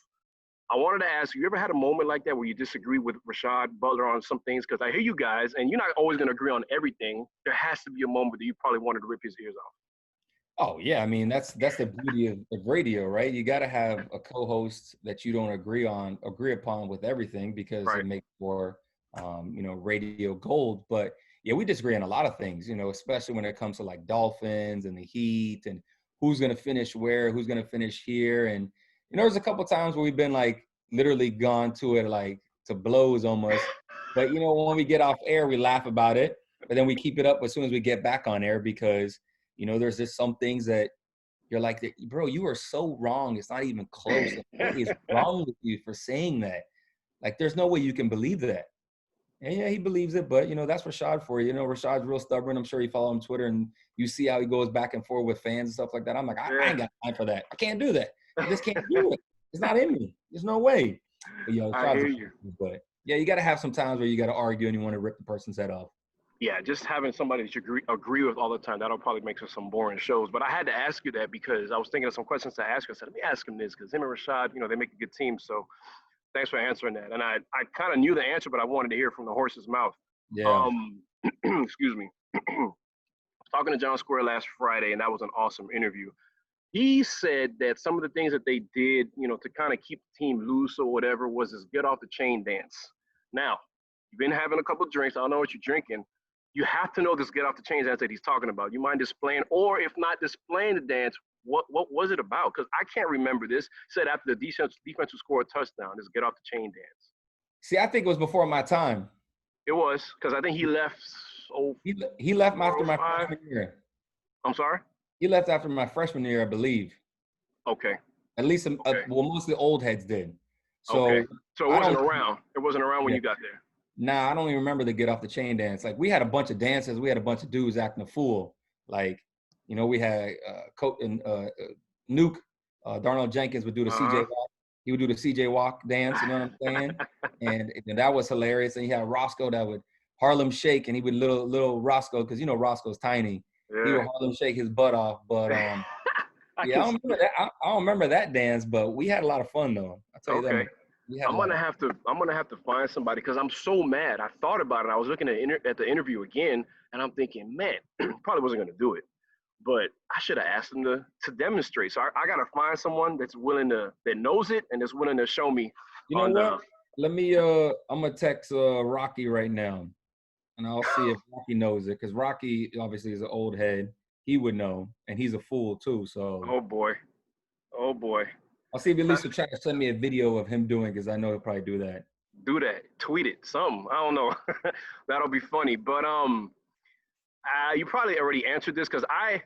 I wanted to ask you ever had a moment like that where you disagree with Rashad Butler on some things? Because I hear you guys, and you're not always going to agree on everything. There has to be a moment that you probably wanted to rip his ears off. Oh, yeah. I mean, that's the beauty of radio, right? You got to have a co-host that you don't agree upon with everything because it makes for, radio gold. But, yeah, we disagree on a lot of things, especially when it comes to, like, Dolphins and the Heat and who's going to finish where, who's going to finish here. And, there's a couple of times where we've been like literally gone to it, like to blows almost. But, when we get off air, we laugh about it. But then we keep it up as soon as we get back on air because, there's just some things that you're like, bro, you are so wrong. It's not even close. Like, what is wrong with you for saying that? Like, there's no way you can believe that. And yeah, he believes it. But, that's Rashad for you. Rashad's real stubborn. I'm sure you follow him on Twitter and you see how he goes back and forth with fans and stuff like that. I'm like, I ain't got time for that. I can't do that. I just can't do it. It's not in me. There's no way. But, I hear you. But yeah, you got to have some times where you got to argue and you want to rip the person's head off. Yeah, just having somebody that you agree with all the time, that'll probably make for some boring shows. But I had to ask you that because I was thinking of some questions to ask you. I said, let me ask him this because him and Rashad, they make a good team. So thanks for answering that. And I kind of knew the answer, but I wanted to hear from the horse's mouth. Yeah. Excuse me. Talking to John Square last Friday, and that was an awesome interview. He said that some of the things that they did, to kind of keep the team loose or whatever was this get off the chain dance. Now, you've been having a couple of drinks. I don't know what you're drinking. You have to know this get off the chain dance that he's talking about. You mind displaying, or if not displaying the dance, what was it about? Because I can't remember this. Said after the defense would score a touchdown, this get off the chain dance. See, I think it was before my time. It was, because I think he left. He left after my freshman year. I'm sorry? He left after my freshman year, I believe. Okay. At least, most of the old heads did. So, okay. So it wasn't around. It wasn't around when you got there. Nah, I don't even remember the get off the chain dance. Like, we had a bunch of dances. We had a bunch of dudes acting a fool. Like, we had Nuke, Darnell Jenkins would do the CJ Walk. He would do the CJ Walk dance, you know what I'm saying? and that was hilarious. And he had Roscoe that would Harlem Shake, and he would little Roscoe, because Roscoe's tiny. Yeah. He would Harlem Shake his butt off. But I don't remember that dance, but we had a lot of fun though. I'll tell you that. I'm gonna have to find somebody because I'm so mad. I thought about it. I was looking at the interview again, and I'm thinking, man, probably wasn't gonna do it, but I should have asked him to demonstrate. So I gotta find someone that knows it and that's willing to show me. You know what? Let me. I'm gonna text Rocky right now. and I'll see if Rocky knows it, because Rocky obviously is an old head. He would know, and he's a fool too. So Oh boy. Oh boy. I'll see if at least he'll try to send me a video of him doing, because I know he'll probably do that. Do that. Tweet it. Something. I don't know. That'll be funny. But you probably already answered this because I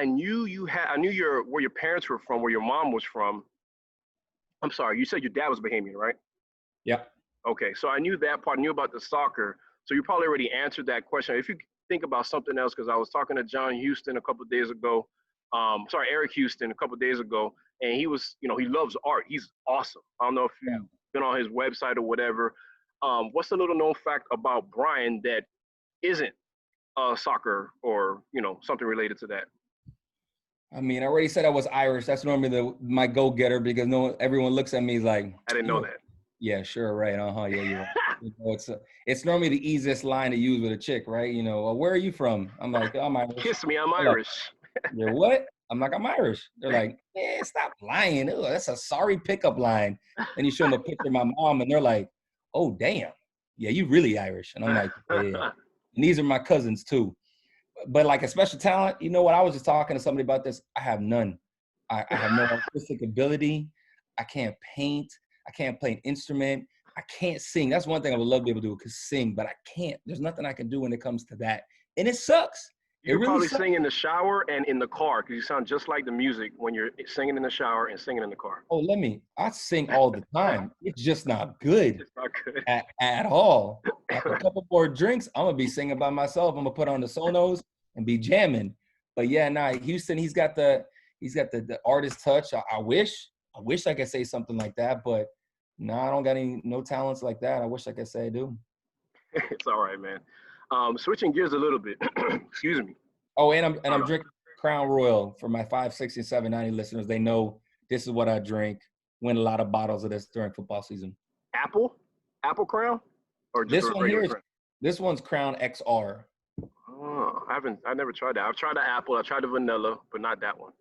knew where your parents were from, where your mom was from. I'm sorry, you said your dad was Bahamian, right? Yeah. Okay, so I knew that part, knew about the soccer. So you probably already answered that question. If you think about something else, because I was talking to John Houston a couple of days ago, Eric Houston a couple of days ago, and he was, he loves art. He's awesome. I don't know if you've been on his website or whatever. What's a little known fact about Brian that isn't soccer or, something related to that? I mean, I already said I was Irish. That's normally my go-getter, because everyone looks at me like, I didn't know that. Yeah, sure, right. Yeah, you're right. It's normally the easiest line to use with a chick, right? Where are you from? I'm like, I'm Irish. Kiss me, I'm Irish. You're what? I'm like, I'm Irish. They're like, stop lying. Ugh, that's a sorry pickup line. And you show them a picture of my mom, and they're like, oh, damn. Yeah, you really Irish. And I'm like, yeah. And these are my cousins too. But like a special talent, you know what? I was just talking to somebody about this. I have none. I have no artistic ability. I can't paint. I can't play an instrument. I can't sing. That's one thing I would love to be able to do, because sing, but I can't. There's nothing I can do when it comes to that. And it sucks. You really probably sing in the shower and in the car, because you sound just like the music when you're singing in the shower and singing in the car. Oh, I sing all the time. It's just not good. It's not good. At all. After a couple more drinks, I'm going to be singing by myself. I'm going to put on the Sonos and be jamming. But yeah, Houston, he's got the artist touch. I wish I could say something like that, but no, I don't got no talents like that. I wish I could say I do. It's all right, man. Switching gears a little bit. Excuse me. Oh, and I'm drinking Crown Royal for my 560 and 790 listeners. They know this is what I drink. Win a lot of bottles of this during football season. Apple Crown, or just this one here? This one's Crown XR. Oh, I never tried that. I've tried the apple. I tried the vanilla, but not that one.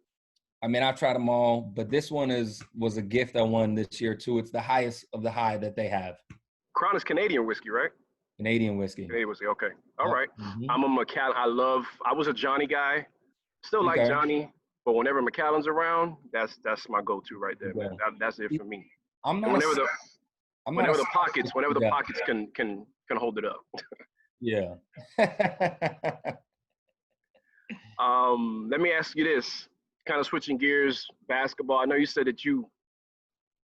I mean, I've tried them all, but this one was a gift I won this year too. It's the highest of the high that they have. Crown is Canadian whiskey, right? Canadian whiskey. Canadian whiskey. Okay. All right. Mm-hmm. I'm a Macallan. I was a Johnny guy. Still like Johnny, but whenever Macallan's around, that's my go-to right there, man. That's it for me. Whenever the pockets can hold it up. Yeah. Let me ask you this. Kind of switching gears, basketball. I know you said that you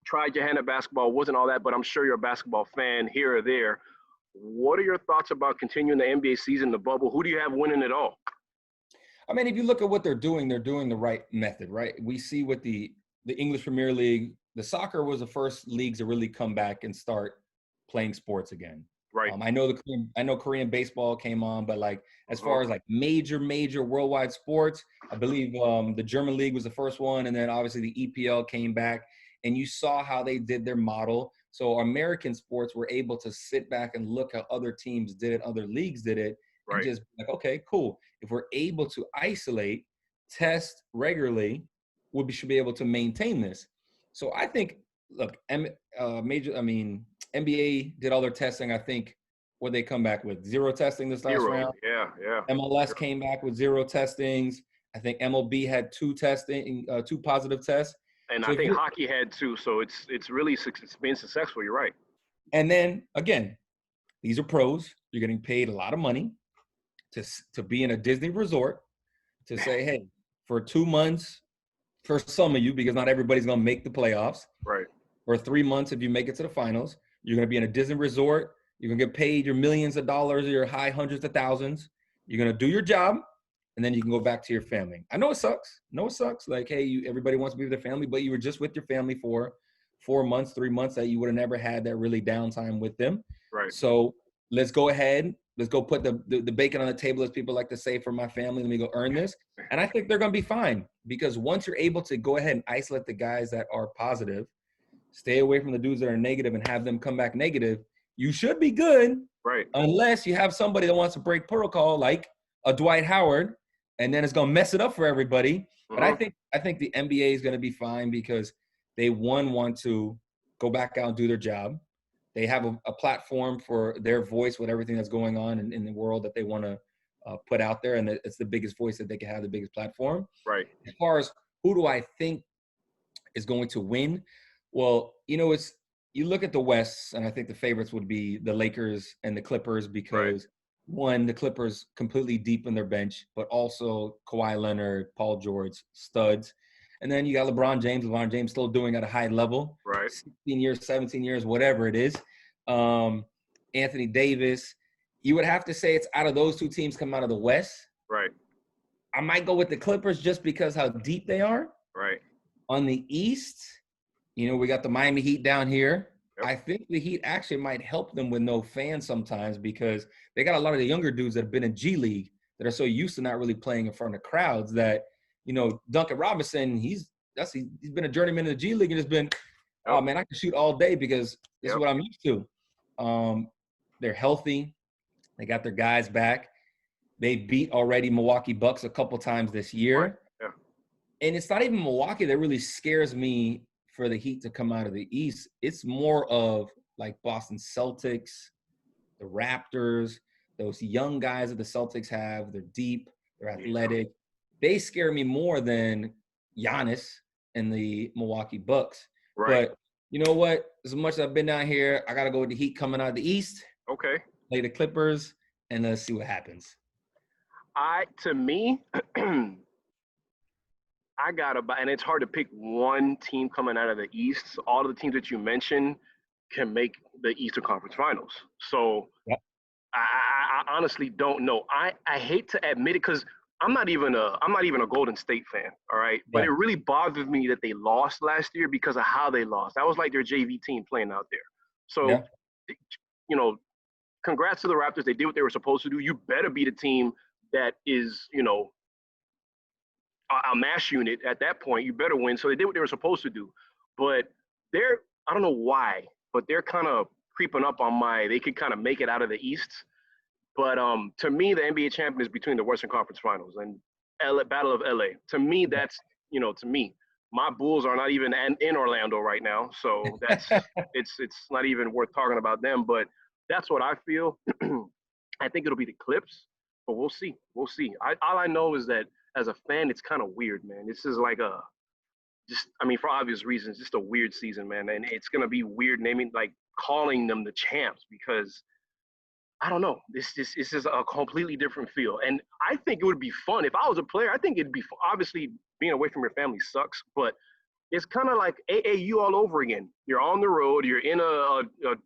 tried your hand at basketball, wasn't all that, but I'm sure you're a basketball fan here or there. What are your thoughts about continuing the NBA season, the bubble? Who do you have winning it all? I mean, if you look at what they're doing the right method, right? We see with the English Premier League, the soccer was the first leagues to really come back and start playing sports again. Right. I know Korean baseball came on, but like as far as like major worldwide sports, I believe the German league was the first one, and then obviously the EPL came back, and you saw how they did their model. So American sports were able to sit back and look how other teams did it, other leagues did it, and just be like, okay, cool. If we're able to isolate, test regularly, we should be able to maintain this. So I think, look, NBA did all their testing. I think what they come back with 0 testing this last round. Yeah. MLS came back with 0 testings. I think MLB had 2 positive tests. And so I think hockey had 2. So it's been successful. You're right. And then again, these are pros. You're getting paid a lot of money to be in a Disney resort, to say, hey, for 2 months, for some of you, because not everybody's going to make the playoffs. Right. Or 3 months if you make it to the finals. You're going to be in a Disney resort. You're going to get paid your millions of dollars or your high hundreds of thousands. You're going to do your job, and then you can go back to your family. I know it sucks. Like, hey, everybody wants to be with their family, but you were just with your family for 4 months, 3 months that you would have never had that really downtime with them. Right. So let's go ahead. Let's go put the bacon on the table, as people like to say, for my family. Let me go earn this. And I think they're going to be fine, because once you're able to go ahead and isolate the guys that are positive, stay away from the dudes that are negative and have them come back negative, you should be good. Right. Unless you have somebody that wants to break protocol, like a Dwight Howard, and then it's going to mess it up for everybody. But I think the NBA is going to be fine, because they want to go back out and do their job. they have a platform for their voice with everything that's going on in the world that they want to put out there, and it's the biggest voice that they can have, the biggest platform. Right. As far as who do I think is going to win, well, it's you look at the West, and I think the favorites would be the Lakers and the Clippers because one, the Clippers completely deep in their bench, but also Kawhi Leonard, Paul George, studs. And then you got LeBron James still doing at a high level, Right. 16 years, 17 years, whatever it is. Anthony Davis. You would have to say it's out of those two teams come out of the West. Right. I might go with the Clippers just because how deep they are. Right. On the East, we got the Miami Heat down here. Yep. I think the Heat actually might help them with no fans sometimes because they got a lot of the younger dudes that have been in G League that are so used to not really playing in front of crowds that, Duncan Robinson, he's been a journeyman in the G League and just been, oh man, I can shoot all day because this is what I'm used to. They're healthy. They got their guys back. They beat already Milwaukee Bucks a couple times this year. Right. Yeah. And it's not even Milwaukee that really scares me for the Heat to come out of the East. It's more of like Boston Celtics, the Raptors, those young guys that the Celtics have. They're deep, they're athletic. They scare me more than Giannis and the Milwaukee Bucks. Right. But you know what? As much as I've been down here, I got to go with the Heat coming out of the East. Okay. Play the Clippers, and let's see what happens. To me, I and it's hard to pick one team coming out of the East. All of the teams that you mentioned can make the Eastern Conference Finals. So I honestly don't know. I hate to admit it because I'm not even a Golden State fan. All right, but it really bothered me that they lost last year because of how they lost. That was like their JV team playing out there. So, congrats to the Raptors. They did what they were supposed to do. You better beat a team that is, a mash unit at that point. You better win. So they did what they were supposed to do. But I don't know why, but they're kind of creeping up on they could kind of make it out of the East. But to me, the NBA champion is between the Western Conference Finals and Battle of LA. To me, that's, to me, my Bulls are not even in Orlando right now. So that's, it's not even worth talking about them. But that's what I feel. I think it'll be the Clips. But we'll see. We'll see. All I know is that as a fan, it's kind of weird, man. This is like for obvious reasons, just a weird season, man. And it's going to be weird calling them the champs because, I don't know. This is a completely different feel. And I think it would be fun. If I was a player, I think it'd be fun. Obviously, being away from your family sucks, but it's kind of like AAU all over again. You're on the road. You're in a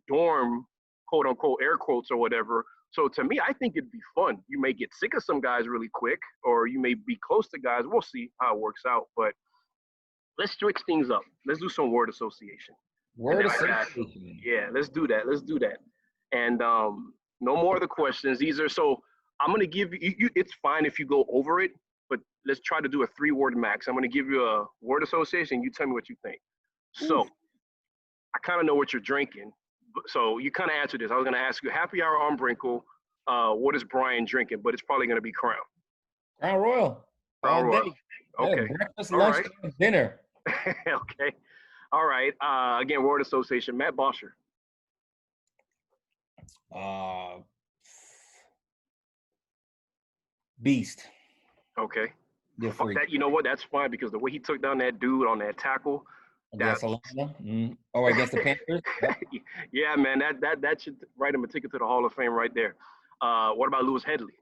dorm, quote unquote, air quotes or whatever. So to me, I think it'd be fun. You may get sick of some guys really quick, or you may be close to guys. We'll see how it works out. But let's switch things up. Let's do some word association. Word association. Yeah, let's do that. And no more of the questions. So I'm gonna give you. It's fine if you go over it, but let's try to do a 3-word max. I'm gonna give you a word association. You tell me what you think. So I kind of know what you're drinking. So you kind of answered this. I was going to ask you, happy hour on Brinkle, what is Brian drinking? But it's probably going to be Crown. Crown Royal. Crown Royal. Okay. Yeah, breakfast, lunch, dinner. Okay. All right. Again, word association. Matt Bosher. Beast. Okay. Fuck that. You know what? That's fine because the way he took down that dude on that tackle. Against against the Panthers? Yeah, man, that should write him a ticket to the Hall of Fame right there. What about Lewis Headley?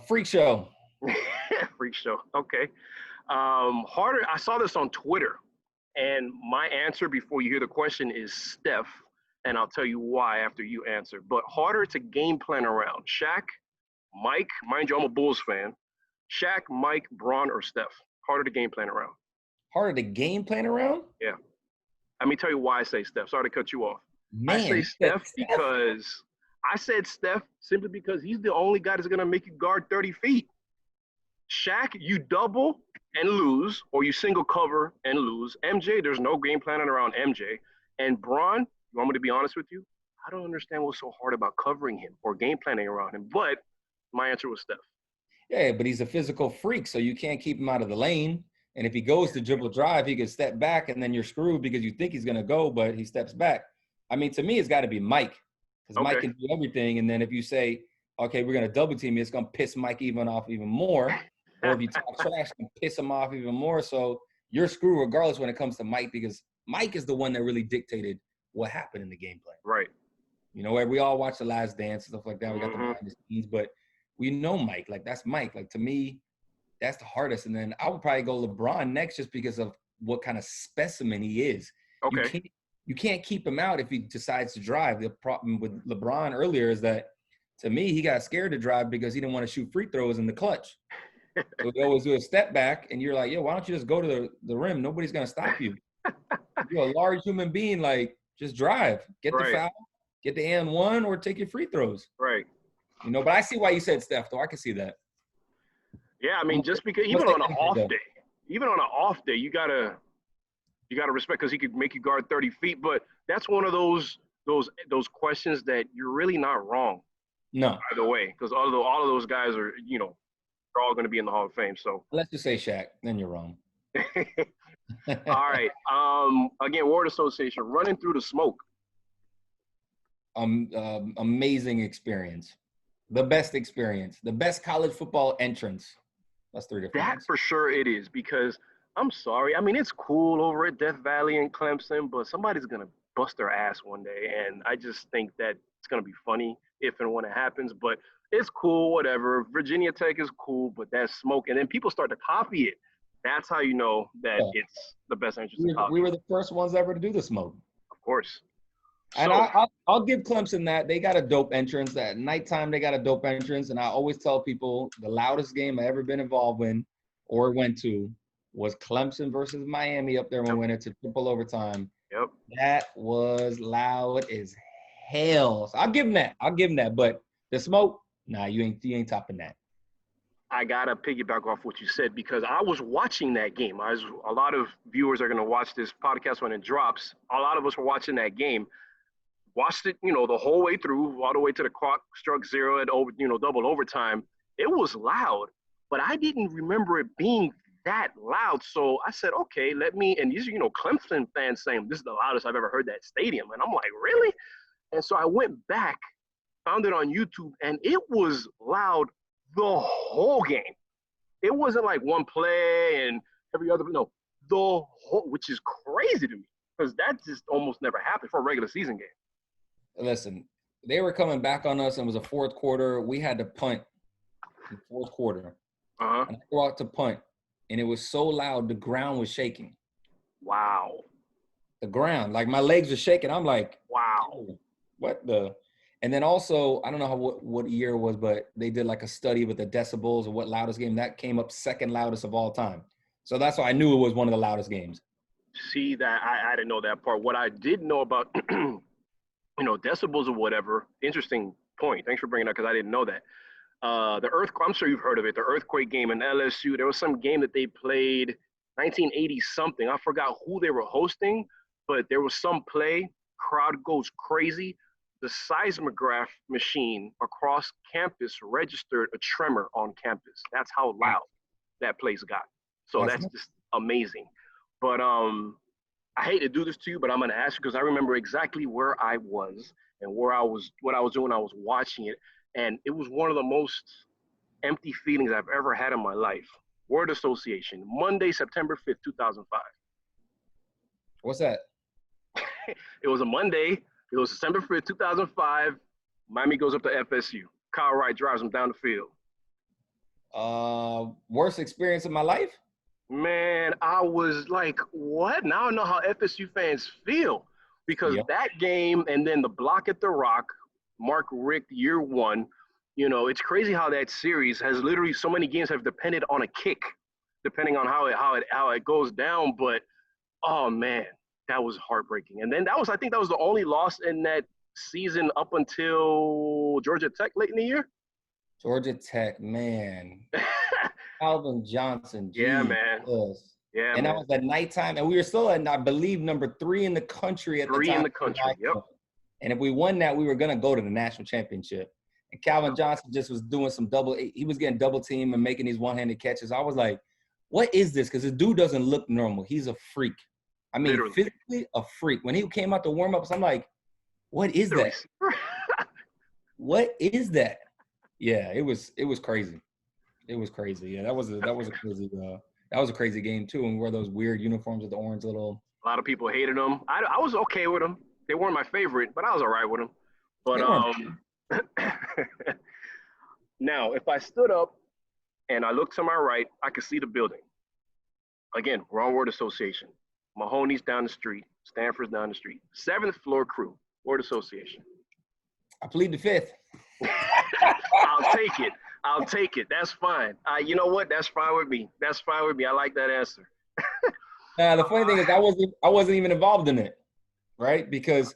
Freak show. Freak show. Okay. Harder. I saw this on Twitter, and my answer before you hear the question is Steph, and I'll tell you why after you answer. But harder to game plan around. Shaq, Mike. Mind you, I'm a Bulls fan. Shaq, Mike, Bron, or Steph. Harder to game plan around. Harder to game plan around? Yeah. Let me tell you why I say Steph. Sorry to cut you off. Man, I say Steph because I said Steph simply because he's the only guy that's going to make you guard 30 feet. Shaq, you double and lose, or you single cover and lose. MJ, there's no game planning around MJ. And Bron, you want me to be honest with you? I don't understand what's so hard about covering him or game planning around him. But my answer was Steph. Yeah, but he's a physical freak, so you can't keep him out of the lane. And if he goes to dribble drive, he could step back, and then you're screwed because you think he's going to go, but he steps back. I mean, to me, it's got to be Mike, because Mike can do everything. And then if you say, okay, we're going to double team you, it's going to piss Mike off even more. Or if you talk trash, it can piss him off even more. So you're screwed regardless when it comes to Mike, because Mike is the one that really dictated what happened in the game plan. Right. You know, we all watch The Last Dance and stuff like that. We got the behind the scenes, but we know Mike. Like, that's Mike. Like, to me, that's the hardest. And then I would probably go LeBron next, just because of what kind of specimen he is. Okay. You can't keep him out if he decides to drive. The problem with LeBron earlier is that, to me, he got scared to drive because he didn't want to shoot free throws in the clutch. So he always do a step back, and you're like, yo, why don't you just go to the rim? Nobody's going to stop you. You're a large human being. Like, just drive. Get the foul, get the and one, or take your free throws. Right. You know, but I see why you said Steph, though. I can see that. Yeah, I mean, just because even on an off day, you gotta respect, because he could make you guard 30 feet. But that's one of those questions that you're really not wrong. No. Either way, because all of those guys are, you know, they're all going to be in the Hall of Fame. So let's just say Shaq, then you're wrong. All right. Again, word association, running through the smoke. Amazing experience. The best experience. The best college football entrance. That's 3 different That ones. for sure it is, because I'm sorry. I mean, it's cool over at Death Valley and Clemson, but somebody's going to bust their ass one day. And I just think that it's going to be funny if and when it happens. But it's cool, whatever. Virginia Tech is cool, but that's smoke. And then people start to copy it. That's how you know that it's the best entrance in college. We were the first ones ever to do the smoke. Of course. And I'll give Clemson that. They got a dope entrance. At nighttime, they got a dope entrance. And I always tell people the loudest game I ever been involved in or went to was Clemson versus Miami up there when we went into triple overtime. Yep. That was loud as hell. So I'll give them that. But the smoke, nah, you ain't topping that. I gotta piggyback off what you said, because I was watching that game. A lot of viewers are gonna watch this podcast when it drops. A lot of us were watching that game. Watched it, you know, the whole way through, all the way to the clock struck zero at double overtime. It was loud, but I didn't remember it being that loud. So I said, okay, and these are, Clemson fans saying this is the loudest I've ever heard that stadium. And I'm like, really? And so I went back, found it on YouTube, and it was loud the whole game. It wasn't like one play and every other, no, the whole, which is crazy to me, because that just almost never happened for a regular season game. Listen, they were coming back on us, and it was a fourth quarter. We had to punt in the fourth quarter. And I go out to punt, and it was so loud, the ground was shaking. Wow. The ground, like my legs were shaking. I'm like, wow. Oh, what the? And then also, I don't know what year it was, but they did like a study with the decibels of what loudest game. That came up second loudest of all time. So that's why I knew it was one of the loudest games. See, that I didn't know that part. What I did know about, decibels or whatever, interesting point. Thanks for bringing it up, because I didn't know that. The earthquake, I'm sure you've heard of it, the earthquake game in LSU. There was some game that they played 1980 something. I forgot who they were hosting, but there was some play, crowd goes crazy. The seismograph machine across campus registered a tremor on campus. That's how loud that place got. So that's just amazing. But I hate to do this to you, but I'm going to ask you, because I remember exactly where I was and what I was doing. I was watching it, and it was one of the most empty feelings I've ever had in my life. Word association, Monday, September 5th, 2005. What's that? It was a Monday. It was December 5th, 2005. Miami goes up to FSU. Kyle Wright drives them down the field. Worst experience of my life? Man, I was like, what? Now I know how FSU fans feel, because that game and then the block at the Rock, Mark Richt, year one, it's crazy how that series has literally, so many games have depended on a kick, depending on how it goes down. But, oh, man, that was heartbreaking. And then I think that was the only loss in that season up until Georgia Tech late in the year. Georgia Tech, man. Calvin Johnson. Yeah, man. Yeah, and that was at nighttime, and we were still at, I believe, number 3 in the country at the time. 3 in the country, yep. And if we won that, we were going to go to the national championship. And Calvin Johnson just was doing some he was getting double team and making these one-handed catches. I was like, what is this? Because the dude doesn't look normal. He's a freak. I mean, Literally. physically a freak. When he came out to warm ups, I'm like, what is that? What is that? Yeah, it was crazy. It was crazy. Yeah, that was a crazy game too. And we wore those weird uniforms with the orange little. A lot of people hated them. I was okay with them. They weren't my favorite, but I was all right with them. But They weren't. now, if I stood up and I looked to my right, I could see the building. Again, wrong word association. Mahoney's down the street. Stanford's down the street. 7th floor crew, word association. I plead the fifth. I'll take it. I'll take it. That's fine. You know what? That's fine with me. That's fine with me. I like that answer. Now, the funny thing is, I wasn't even involved in it, right? Because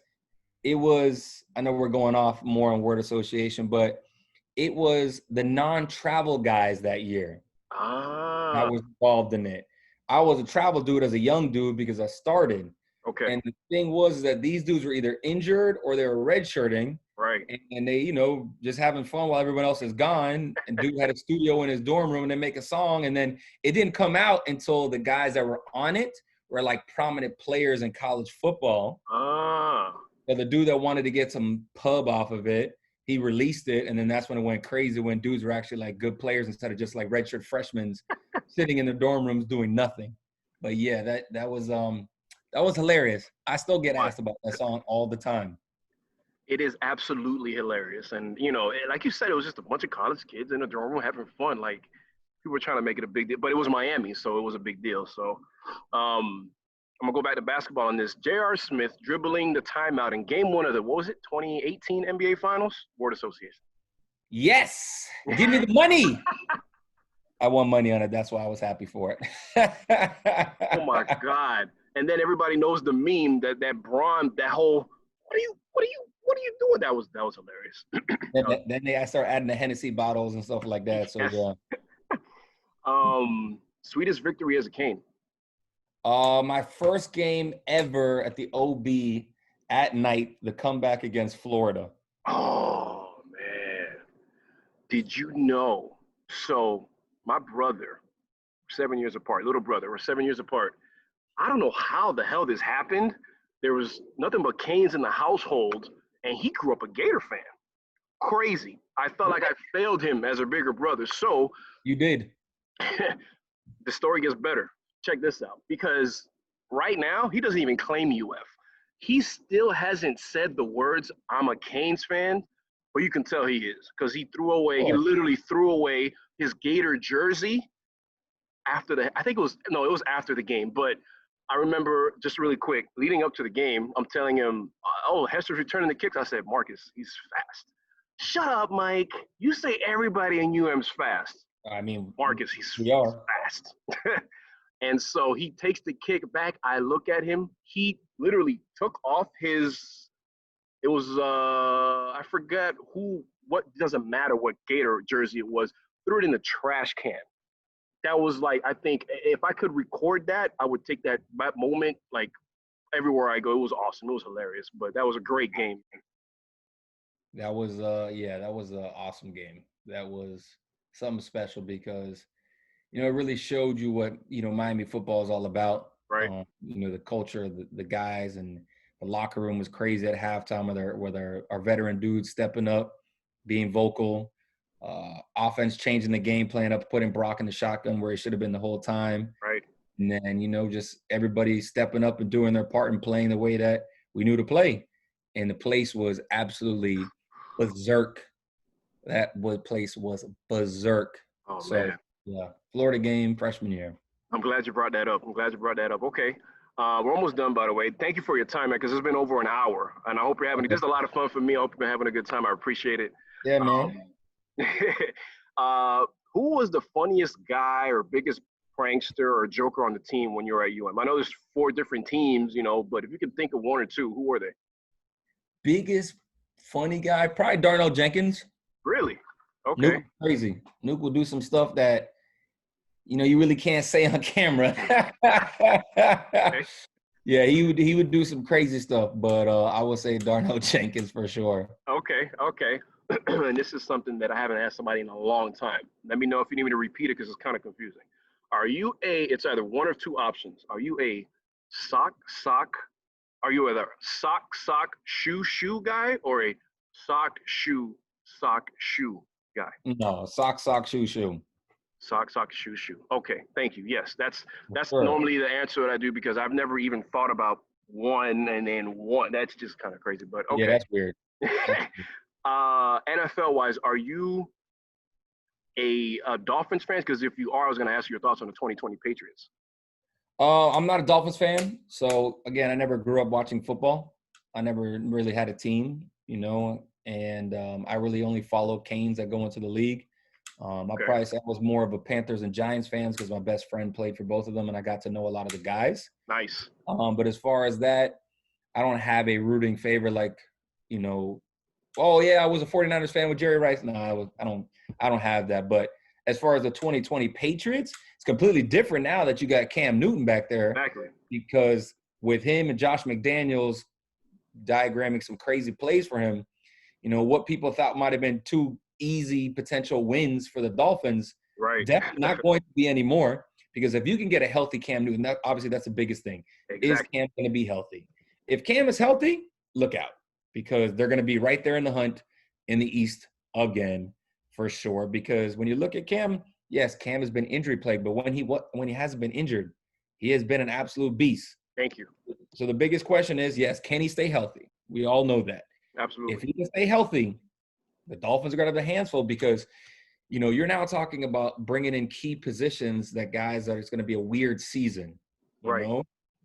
it was, I know we're going off more on word association, but it was the non-travel guys that year that was involved in it. I was a travel dude as a young dude because I started. Okay. And the thing was that these dudes were either injured or they were redshirting. Right. And they, just having fun while everyone else is gone. And dude had a studio in his dorm room and they make a song. And then it didn't come out until the guys that were on it were like prominent players in college football. So the dude that wanted to get some pub off of it, he released it. And then that's when it went crazy, when dudes were actually like good players instead of just like redshirt freshmen sitting in the dorm rooms doing nothing. But yeah, that was hilarious. I still get asked about that song all the time. It is absolutely hilarious. And, like you said, it was just a bunch of college kids in a dorm room having fun. Like, people were trying to make it a big deal. But it was Miami, so it was a big deal. So I'm going to go back to basketball on this. J.R. Smith dribbling the timeout in game 1 of the, 2018 NBA Finals? Word Association. Yes. Give me the money. I won money on it. That's why I was happy for it. Oh, my God. And then everybody knows the meme that Braun, that whole, what are you doing? That was hilarious. Then they start adding the Hennessy bottles and stuff like that. So yeah. Sweetest victory as a Cane. My first game ever at the OB at night, the comeback against Florida. Oh man. Did you know? So my brother, 7 years apart, little brother, we're 7 years apart. I don't know how the hell this happened. There was nothing but Canes in the household, and he grew up a Gator fan. Crazy. I felt like I failed him as a bigger brother. So you did. The story gets better. Check this out. Because right now, he doesn't even claim UF. He still hasn't said the words, "I'm a Canes fan," but you can tell he is. Because he literally threw away his Gator jersey after it was after the game. But I remember, just really quick, leading up to the game, I'm telling him, "Oh, Hester's returning the kicks." I said, "Marcus, he's fast." "Shut up, Mike. You say everybody in UM's fast." I mean, Marcus, he's fast. And so he takes the kick back. I look at him. He literally took off it was, I forget doesn't matter what Gator jersey it was, threw it in the trash can. That was like, I think if I could record that, I would take that moment like everywhere I go. It was awesome. It was hilarious, but that was a great game. That was an awesome game. That was something special because, it really showed you what, Miami football is all about. Right. The culture, the guys, and the locker room was crazy at halftime with our veteran dudes stepping up, being vocal, offense changing the game plan up, putting Brock in the shotgun where he should have been the whole time. Right. And then, just everybody stepping up and doing their part and playing the way that we knew to play. And the place was absolutely berserk. That place was berserk. Oh, so, man. Yeah, Florida game, freshman year. I'm glad you brought that up. Okay. We're almost done, by the way. Thank you for your time, man, because it's been over an hour. And I hope you're having just a lot of fun for me. I hope you've been having a good time. I appreciate it. Yeah, man. Who was the funniest guy or biggest prankster or joker on the team when you were at UM? I know there's 4 different teams, but if you could think of 1 or 2, who were they? Biggest funny guy? Probably Darnell Jenkins. Really? Okay. Nuke crazy. Nuke will do some stuff that, you really can't say on camera. Okay. Yeah, he would do some crazy stuff, but I would say Darnell Jenkins for sure. Okay. And this is something that I haven't asked somebody in a long time. Let me know if you need me to repeat it because it's kind of confusing. Are you it's either one or two options. Are you a sock, sock? Are you either sock, sock, shoe, shoe guy or a sock, shoe guy? No, sock, sock, shoe, shoe. Sock, sock, shoe, shoe. Okay, thank you. Yes, that's Sure. normally the answer that I do because I've never even thought about one and then one. That's just kind of crazy, but Yeah, okay. that's weird. That's weird. NFL wise, are you a Dolphins fan? Because if you are, I was going to ask you your thoughts on the 2020 Patriots. I'm not a Dolphins fan. So, again, I never grew up watching football. I never really had a team, and I really only follow Canes that go into the league. I Okay, probably say I was more of a Panthers and Giants fans because my best friend played for both of them, and I got to know a lot of the guys. nice. But as far as that, I don't have a rooting favorite like, you know, oh yeah, I was a 49ers fan with Jerry Rice. No, I don't have that. But as far as the 2020 Patriots, it's completely different now that you got Cam Newton back there Exactly. because with him and Josh McDaniels diagramming some crazy plays for him, what people thought might have been two easy potential wins for the Dolphins, Right. definitely not going to be anymore. Because if you can get a healthy Cam Newton, obviously that's the biggest thing. Is Exactly. Cam going to be healthy? If Cam is healthy, look out because they're going to be right there in the hunt in the East again for sure. Because when you look at Cam, yes, Cam has been injury plagued, but when he hasn't been injured, he has been an absolute beast. Thank you. So the biggest question is, yes, can he stay healthy? We all know that. If Absolutely. he can stay healthy, the Dolphins are going to have their hands full because, you're now talking about bringing in key positions that guys that it's going to be a weird season, Right.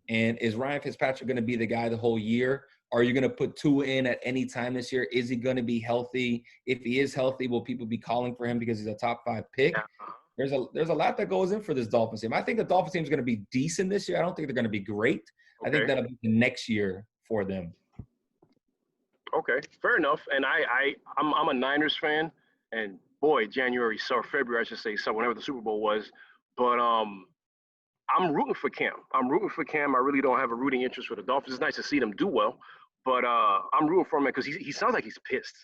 And is Ryan Fitzpatrick going to be the guy the whole year? Are you going to put two in at any time this year? Is he going to be healthy? If he is healthy, will people be calling for him because he's a top 5 pick? Yeah. There's a lot that goes in for this Dolphins team. I think the Dolphins team is going to be decent this year. I don't think they're going to be great. I think Okay. that'll be the next year for them. Okay. Fair enough. And I'm a Niners fan, and boy, January or February, I should say, so whenever the Super Bowl was, but I'm rooting for Cam. I'm rooting for Cam. I really don't have a rooting interest for the Dolphins. It's nice to see them do well, but I'm rooting for him because he sounds like he's pissed.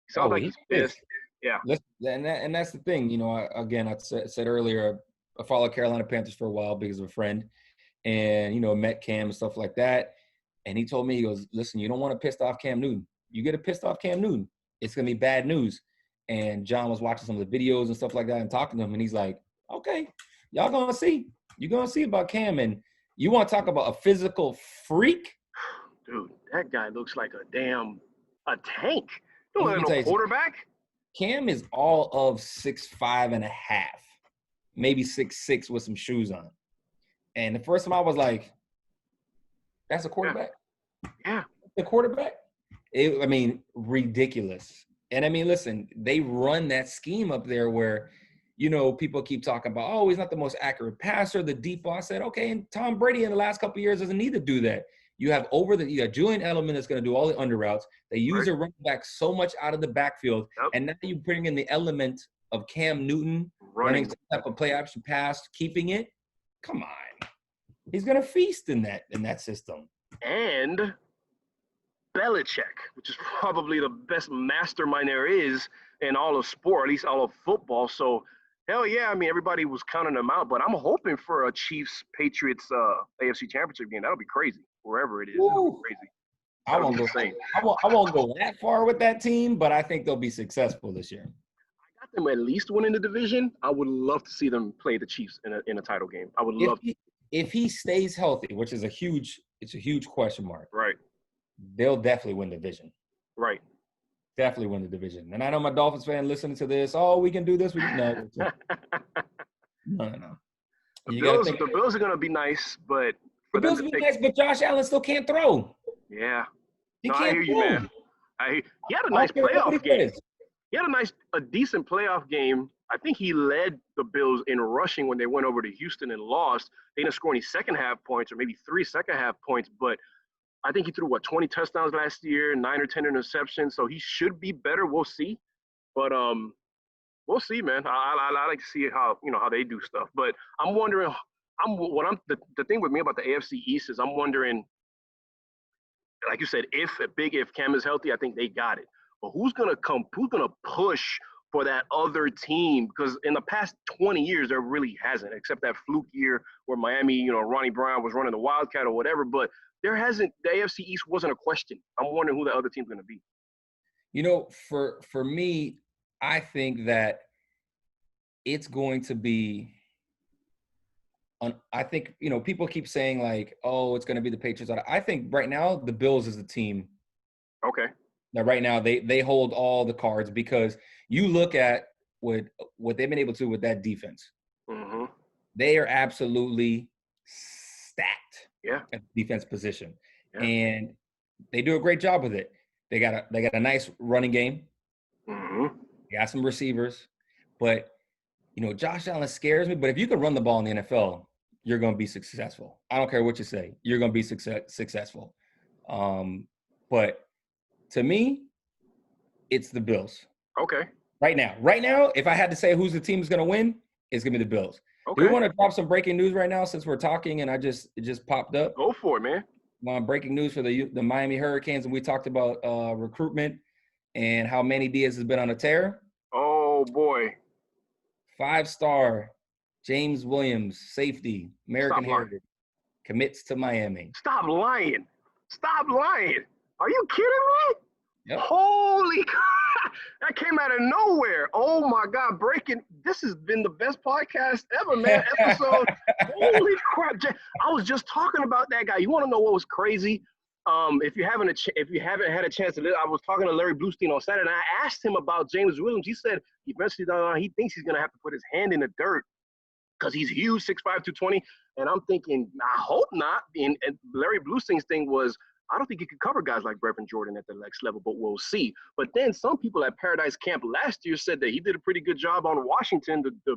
He sounds Oh, like he he's is. pissed. Yeah. And that's the thing. I said earlier, I followed Carolina Panthers for a while because of a friend, and met Cam and stuff like that. And he told me, he goes, "Listen, you don't want to piss off Cam Newton. You get a pissed off Cam Newton, it's gonna be bad news." And John was watching some of the videos and stuff like that and talking to him, and he's like, "Okay, y'all gonna see. You're gonna see about Cam, and you want to talk about a physical freak." Dude, that guy looks like a tank. You don't Let look me like tell no you, quarterback. Cam is all of 6'5.5", maybe 6'6" with some shoes on. And the first time I was like, "That's a Yeah. quarterback." Yeah. The quarterback? Ridiculous. And listen, they run that scheme up there where, people keep talking about, oh, he's not the most accurate passer, the deep ball. I said, okay, and Tom Brady in the last couple of years doesn't need to do that. You got Julian Edelman that's going to do all the under routes. They use Right. their running back so much out of the backfield. Yep. And now you bring in the element of Cam Newton running Running. some type of play action pass, keeping it. Come on. He's going to feast in that system. And Belichick, which is probably the best mastermind there is in all of sport, at least all of football. So, hell yeah, everybody was counting them out, but I'm hoping for a Chiefs Patriots AFC Championship game. That'll be crazy, wherever it is. It'll be Woo. crazy. I That'll be won't go. insane. I won't go that far with that team, but I think they'll be successful this year. I got them at least winning the division. I would love to see them play the Chiefs in a title game. I would love. If he stays healthy, which is a huge question mark. Right. They'll definitely win the division. Right. Definitely win the division. And I know my Dolphins fan listening to this. Oh, we can do this. No. No. The Bills are gonna be nice, but the Bills will be nice, but Josh Allen still can't throw. Yeah. He no, can't I hear you, throw. Man. He had a nice playoff game. He had a decent playoff game. I think he led the Bills in rushing when they went over to Houston and lost. They didn't score any second half points or maybe 3 second half points, but I think he threw 20 touchdowns last year, 9 or 10 interceptions. So he should be better. We'll see, but we'll see, man. I like to see how they do stuff. But I'm wondering, the thing with me about the AFC East is I'm wondering, like you said, if Cam is healthy, I think they got it. But who's gonna push for that other team, because in the past 20 years, there really hasn't, except that fluke year where Miami, you know, Ronnie Brown was running the Wildcat or whatever. But there hasn't, the AFC East wasn't a question. I'm wondering who the other team's going to be. You know, for me, I think that it's going to be I think, you know, people keep saying like, oh, it's going to be the Patriots. I think right now the Bills is the team. Okay. Now, right now they hold all the cards, because you look at what they've been able to do with that defense. Mm-hmm. They are absolutely stacked Yeah. at the defense position, Yeah. and they do a great job with it. They got a nice running game. Mm-hmm. They got some receivers, but you know, Josh Allen scares me. But if you can run the ball in the NFL, you're going to be successful. I don't care what you say. You're going to be successful. But to me, it's the Bills. Okay. Right now, if I had to say who's the team is going to win, it's going to be the Bills. Okay. Do we want to drop some breaking news right now since we're talking and it just popped up? Go for it, man. Breaking news for the Miami Hurricanes, and we talked about recruitment and how Manny Diaz has been on a tear. Oh, boy. 5-star James Williams, safety, American heritage, commits to Miami. Stop lying. Are you kidding me? Yep. Holy crap. That came out of nowhere. Oh, my God. This has been the best podcast ever, man. Episode. Holy crap. I was just talking about that guy. You want to know what was crazy? If you haven't had a chance to listen, I was talking to Larry Bluestein on Saturday, and I asked him about James Williams. He said eventually he thinks he's going to have to put his hand in the dirt because he's huge, 6'5", 220. And I'm thinking, I hope not. And Larry Bluestein's thing was, I don't think he could cover guys like Brevin Jordan at the next level, but we'll see. But then some people at Paradise Camp last year said that he did a pretty good job on Washington, the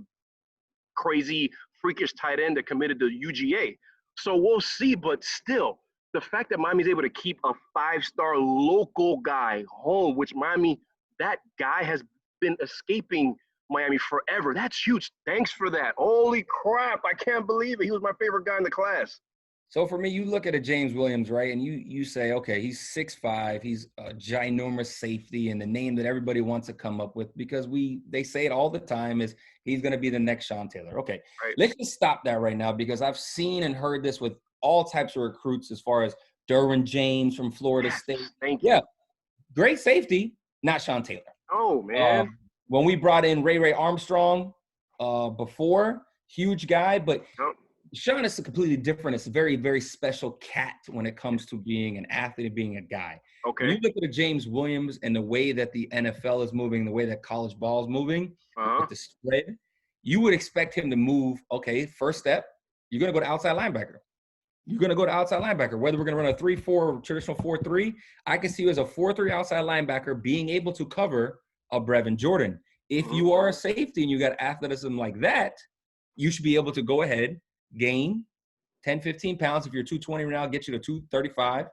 crazy, freakish tight end that committed to UGA. So we'll see, but still, the fact that Miami's able to keep a 5-star local guy home, which Miami, that guy has been escaping Miami forever. That's huge. Thanks for that. Holy crap. I can't believe it. He was my favorite guy in the class. So for me, you look at a James Williams, right, and you say, okay, he's 6'5", he's a ginormous safety, and the name that everybody wants to come up with, because they say it all the time, is he's going to be the next Sean Taylor. Okay, right. Let's just stop that right now, because I've seen and heard this with all types of recruits, as far as Derwin James from Florida State. Thank you. Yeah, great safety, not Sean Taylor. Oh, man. When we brought in Ray Armstrong before, huge guy, but Sean is completely different. It's a very, very special cat when it comes to being an athlete and being a guy. Okay. When you look at a James Williams and the way that the NFL is moving, the way that college ball is moving, with the spread, you would expect him to move, okay, first step, you're going to go to outside linebacker. Whether we're going to run a 3-4, traditional 4-3, I can see you as a 4-3 outside linebacker being able to cover a Brevin Jordan. If you are a safety and you got athleticism like that, you should be able to go ahead, gain 10, 15 pounds. If you're 220 right now, get you to 235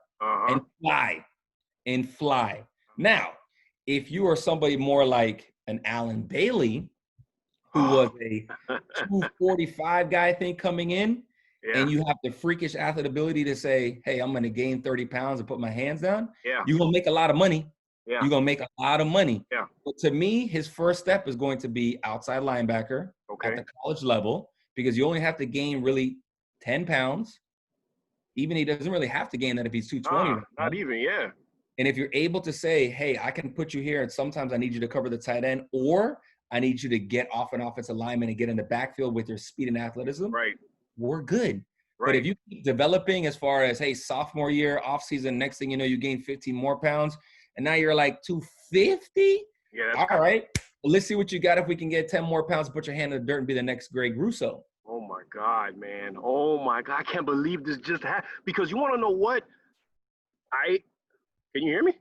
and fly. Now, if you are somebody more like an Alan Bailey, who was a 245 guy, I think, coming in, and you have the freakish athlete ability to say, hey, I'm going to gain 30 pounds and put my hands down, you're going to make a lot of money. You're going to make a lot of money. But to me, his first step is going to be outside linebacker at the college level, because you only have to gain really 10 pounds. Even he doesn't really have to gain that if he's 220. Not even, And if you're able to say, hey, I can put you here, and sometimes I need you to cover the tight end, or I need you to get off an offensive lineman and get in the backfield with your speed and athleticism, we're good. But if you keep developing as far as, hey, sophomore year, offseason, next thing you know, you gain 15 more pounds, and now you're like 250? All right. Well, let's see what you got if we can get 10 more pounds, put your hand in the dirt, and be the next Greg Russo. Oh, my God, man. Oh, my God. I can't believe this just happened. Because you want to know what? Can you hear me?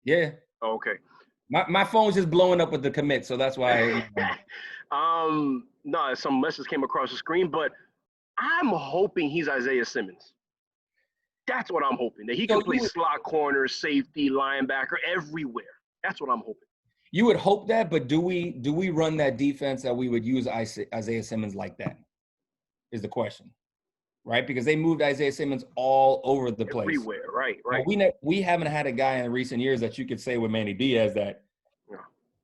Yeah. Oh, okay. My phone's just blowing up with the commit, so that's why. No, some message came across the screen, but I'm hoping he's Isaiah Simmons. That's what I'm hoping, that he can play slot corner, safety, linebacker, everywhere. That's what I'm hoping. You would hope that, but do we run that defense that we would use Isaiah Simmons like that, is the question, right? Because they moved Isaiah Simmons all over the place. Everywhere, right. Now, we haven't had a guy in recent years that you could say with Manny Diaz that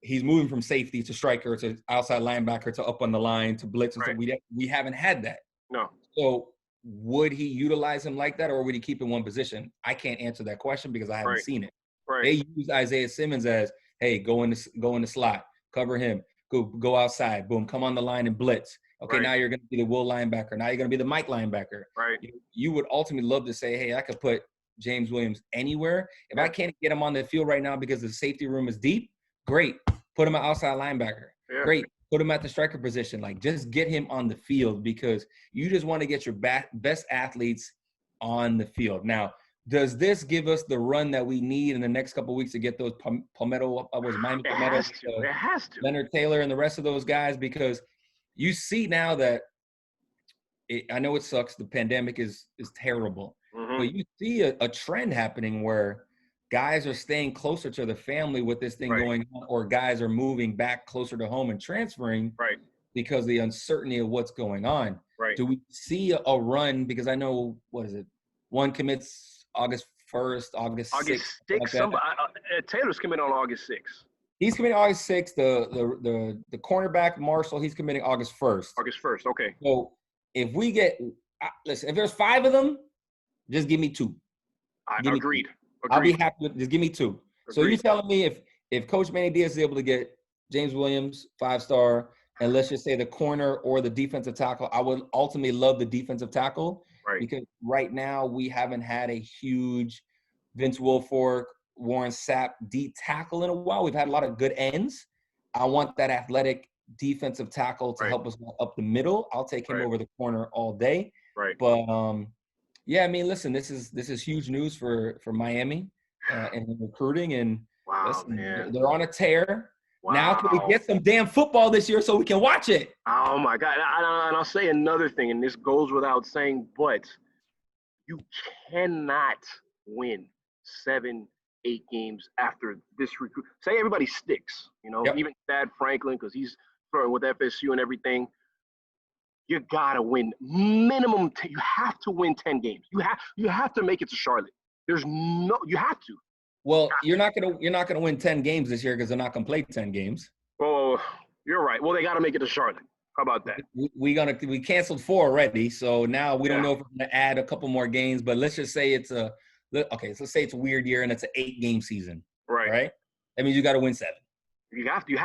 he's moving from safety to striker to outside linebacker to up on the line to blitz. And so we haven't had that. No. So would he utilize him like that, or would he keep in one position? I can't answer that question because I haven't seen it. Right. They use Isaiah Simmons as, hey, go in the slot, cover him, go outside, boom, come on the line and blitz. Okay, now you're going to be the Will linebacker. Now you're going to be the Mike linebacker. Right. You would ultimately love to say, hey, I could put James Williams anywhere. If I can't get him on the field right now because the safety room is deep, great. Put him at outside linebacker. Yeah. Great. Put him at the striker position. Like, just get him on the field because you just want to get your best athletes on the field. Now, does this give us the run that we need in the next couple of weeks to get those Palmetto, It has to. Leonard Taylor and the rest of those guys? Because you see now that I know it sucks. The pandemic is terrible, but you see a trend happening where guys are staying closer to the family with this thing going on, or guys are moving back closer to home and transferring because of the uncertainty of what's going on. Right. Do we see a run? Because I know, one commits August 1st, August 6th. Taylor's committing on August 6th. He's committing August 6th. The cornerback, Marshall, he's committing August 1st. August 1st, okay. So if we get – listen, if there's 5 of them, just give me 2. Agreed. I'll be happy with – just give me 2. Agreed. So you're telling me if Coach Manny Diaz is able to get James Williams, 5-star, and let's just say the corner or the defensive tackle, I would ultimately love the defensive tackle. Right. Because right now we haven't had a huge Vince Wilfork, Warren Sapp D tackle in a while. We've had a lot of good ends. I want that athletic defensive tackle to help us up the middle. I'll take him over the corner all day. Right. But yeah, I mean, listen, this is huge news for Miami and recruiting. And listen, they're on a tear. Wow. Now can we get some damn football this year so we can watch it? Oh, my God. And I'll say another thing, and this goes without saying, but you cannot win 7-8 games after this recruit. Say everybody sticks, even Thad Franklin, because he's throwing with FSU and everything. You got to win minimum. You have to win 10 games. You have to make it to Charlotte. You have to. Well, you're not gonna win 10 games this year because they're not gonna play 10 games. Oh, you're right. Well, they got to make it to Charlotte. How about that? We canceled 4 already, so now we don't know if we're gonna add a couple more games. But let's just say it's a weird year and it's an 8-game season. Right. That means you got to win 7. You have to. You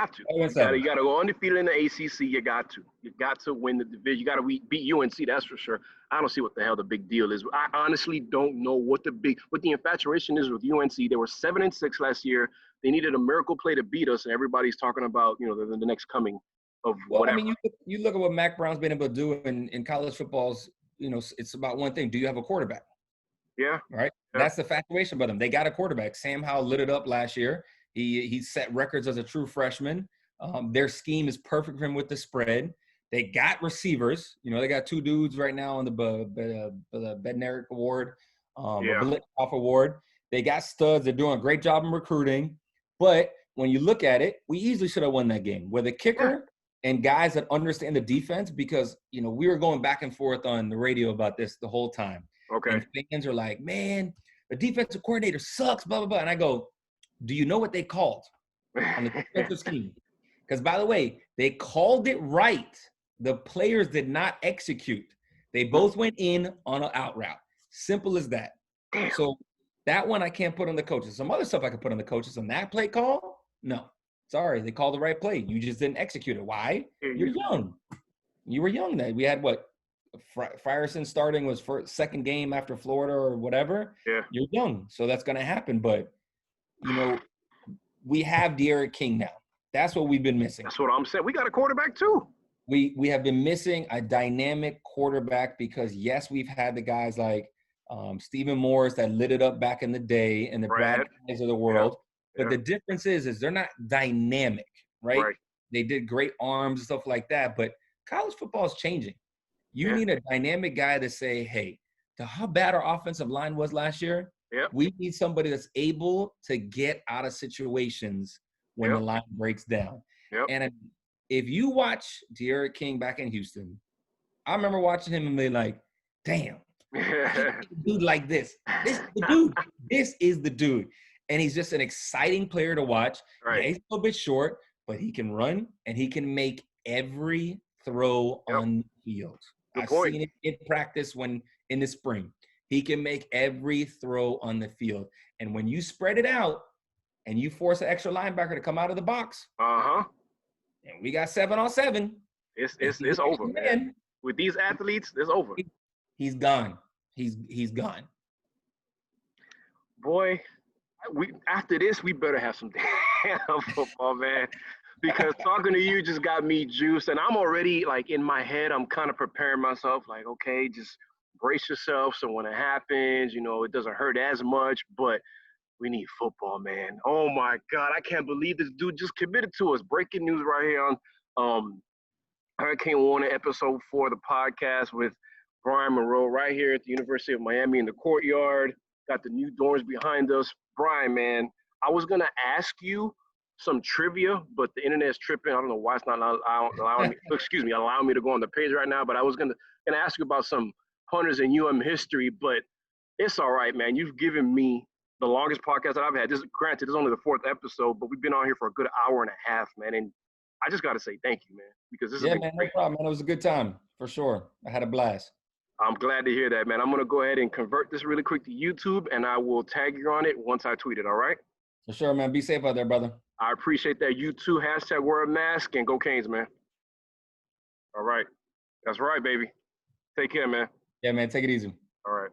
got to go undefeated in the ACC. You got to win the division. You got to beat UNC. That's for sure. I don't see what the hell the big deal is. I honestly don't know what the infatuation is with UNC. They were 7-6 last year. They needed a miracle play to beat us, and everybody's talking about the next coming of whatever. I mean, you look at what Mac Brown's been able to do in college football's. It's about one thing: do you have a quarterback? Yeah. Right. Yeah. That's the infatuation about them. They got a quarterback. Sam Howell lit it up last year. He set records as a true freshman. Their scheme is perfect for him with the spread. They got receivers. They got 2 dudes right now on the Bednarik Award, Blitzoff Award. They got studs. They're doing a great job in recruiting. But when you look at it, we easily should have won that game. Where the kicker and guys that understand the defense, because, we were going back and forth on the radio about this the whole time. Okay. And fans are like, man, the defensive coordinator sucks, blah, blah, blah. And I go, do you know what they called on the defensive scheme? Because, by the way, they called it right. The players did not execute. They both went in on an out route. Simple as that. So that one I can't put on the coaches. Some other stuff I could put on the coaches. On that play call, no. Sorry, they called the right play. You just didn't execute it. Why? You're young. You were young then. We had Frierson starting was for second game after Florida or whatever. Yeah. You're young, so that's going to happen. But we have De'Aaron King now. That's what we've been missing. That's what I'm saying. We got a quarterback too. We have been missing a dynamic quarterback because, yes, we've had the guys like Stephen Morris that lit it up back in the day and the Brad guys of the world. Yeah. But the difference is they're not dynamic, right? They did great arms and stuff like that. But college football is changing. You need a dynamic guy to say, hey, to how bad our offensive line was last year, we need somebody that's able to get out of situations when the line breaks down. And if you watch De'Aaron King back in Houston, I remember watching him and being like, damn, dude like this. This is the dude. This is the dude. and he's just an exciting player to watch. Right. Yeah, he's a little bit short, but he can run and he can make every throw Yep. on the field. Good I've point. seen it in practice when in the spring. He can make every throw on the field. And when you spread it out and you force an extra linebacker to come out of the box, Uh-huh. and we got 7-on-7, and he's It's an over, extra man. man, With these athletes, it's over. he's gone. He's gone. Boy, we after this, we better have some damn football, man. Because talking to you just got me juiced, and I'm already like in my head, I'm kind of preparing myself, like, okay, just brace yourself. So when it happens, it doesn't hurt as much, but we need football, man. Oh my God, I can't believe this dude just committed to us. Breaking news right here on um, Hurricane Warning, episode 4 of the podcast with Brian Monroe, right here at the University of Miami in the courtyard. Got the new dorms behind us. Brian, man, I was gonna ask you some trivia, but the internet's tripping. I don't know why it's not allowing me. Excuse me, allowing me to go on the page right now. But I was gonna ask you about some punters in history, but it's all right, man. You've given me the longest podcast that I've had. Granted, this is only the 4th episode, but we've been on here for a good hour and a half, man. And I just got to say thank you, man, because this has Yeah, been man, no great. problem, man. It was a good time for sure. I had a blast. I'm glad to hear that, man. I'm going to go ahead and convert this really quick to YouTube, and I will tag you on it once I tweet it, all right? For sure, man. Be safe out there, brother. I appreciate that. You too. Hashtag wear a mask and go Canes, man. All right. That's right, baby. Take care, man. Yeah, man. Take it easy. All right.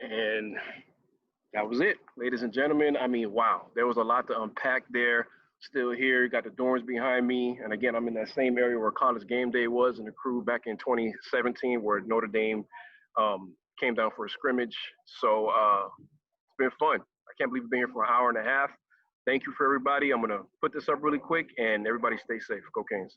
And that was it, ladies and gentlemen. I mean, wow, there was a lot to unpack there. Still here, you got the dorms behind me. And again, I'm in that same area where College Game Day was in the crew back in 2017, where Notre Dame came down for a scrimmage. So it's been fun. I can't believe we've been here for an hour and a half. Thank you for everybody. I'm going to put this up really quick, and everybody stay safe. Go Canes.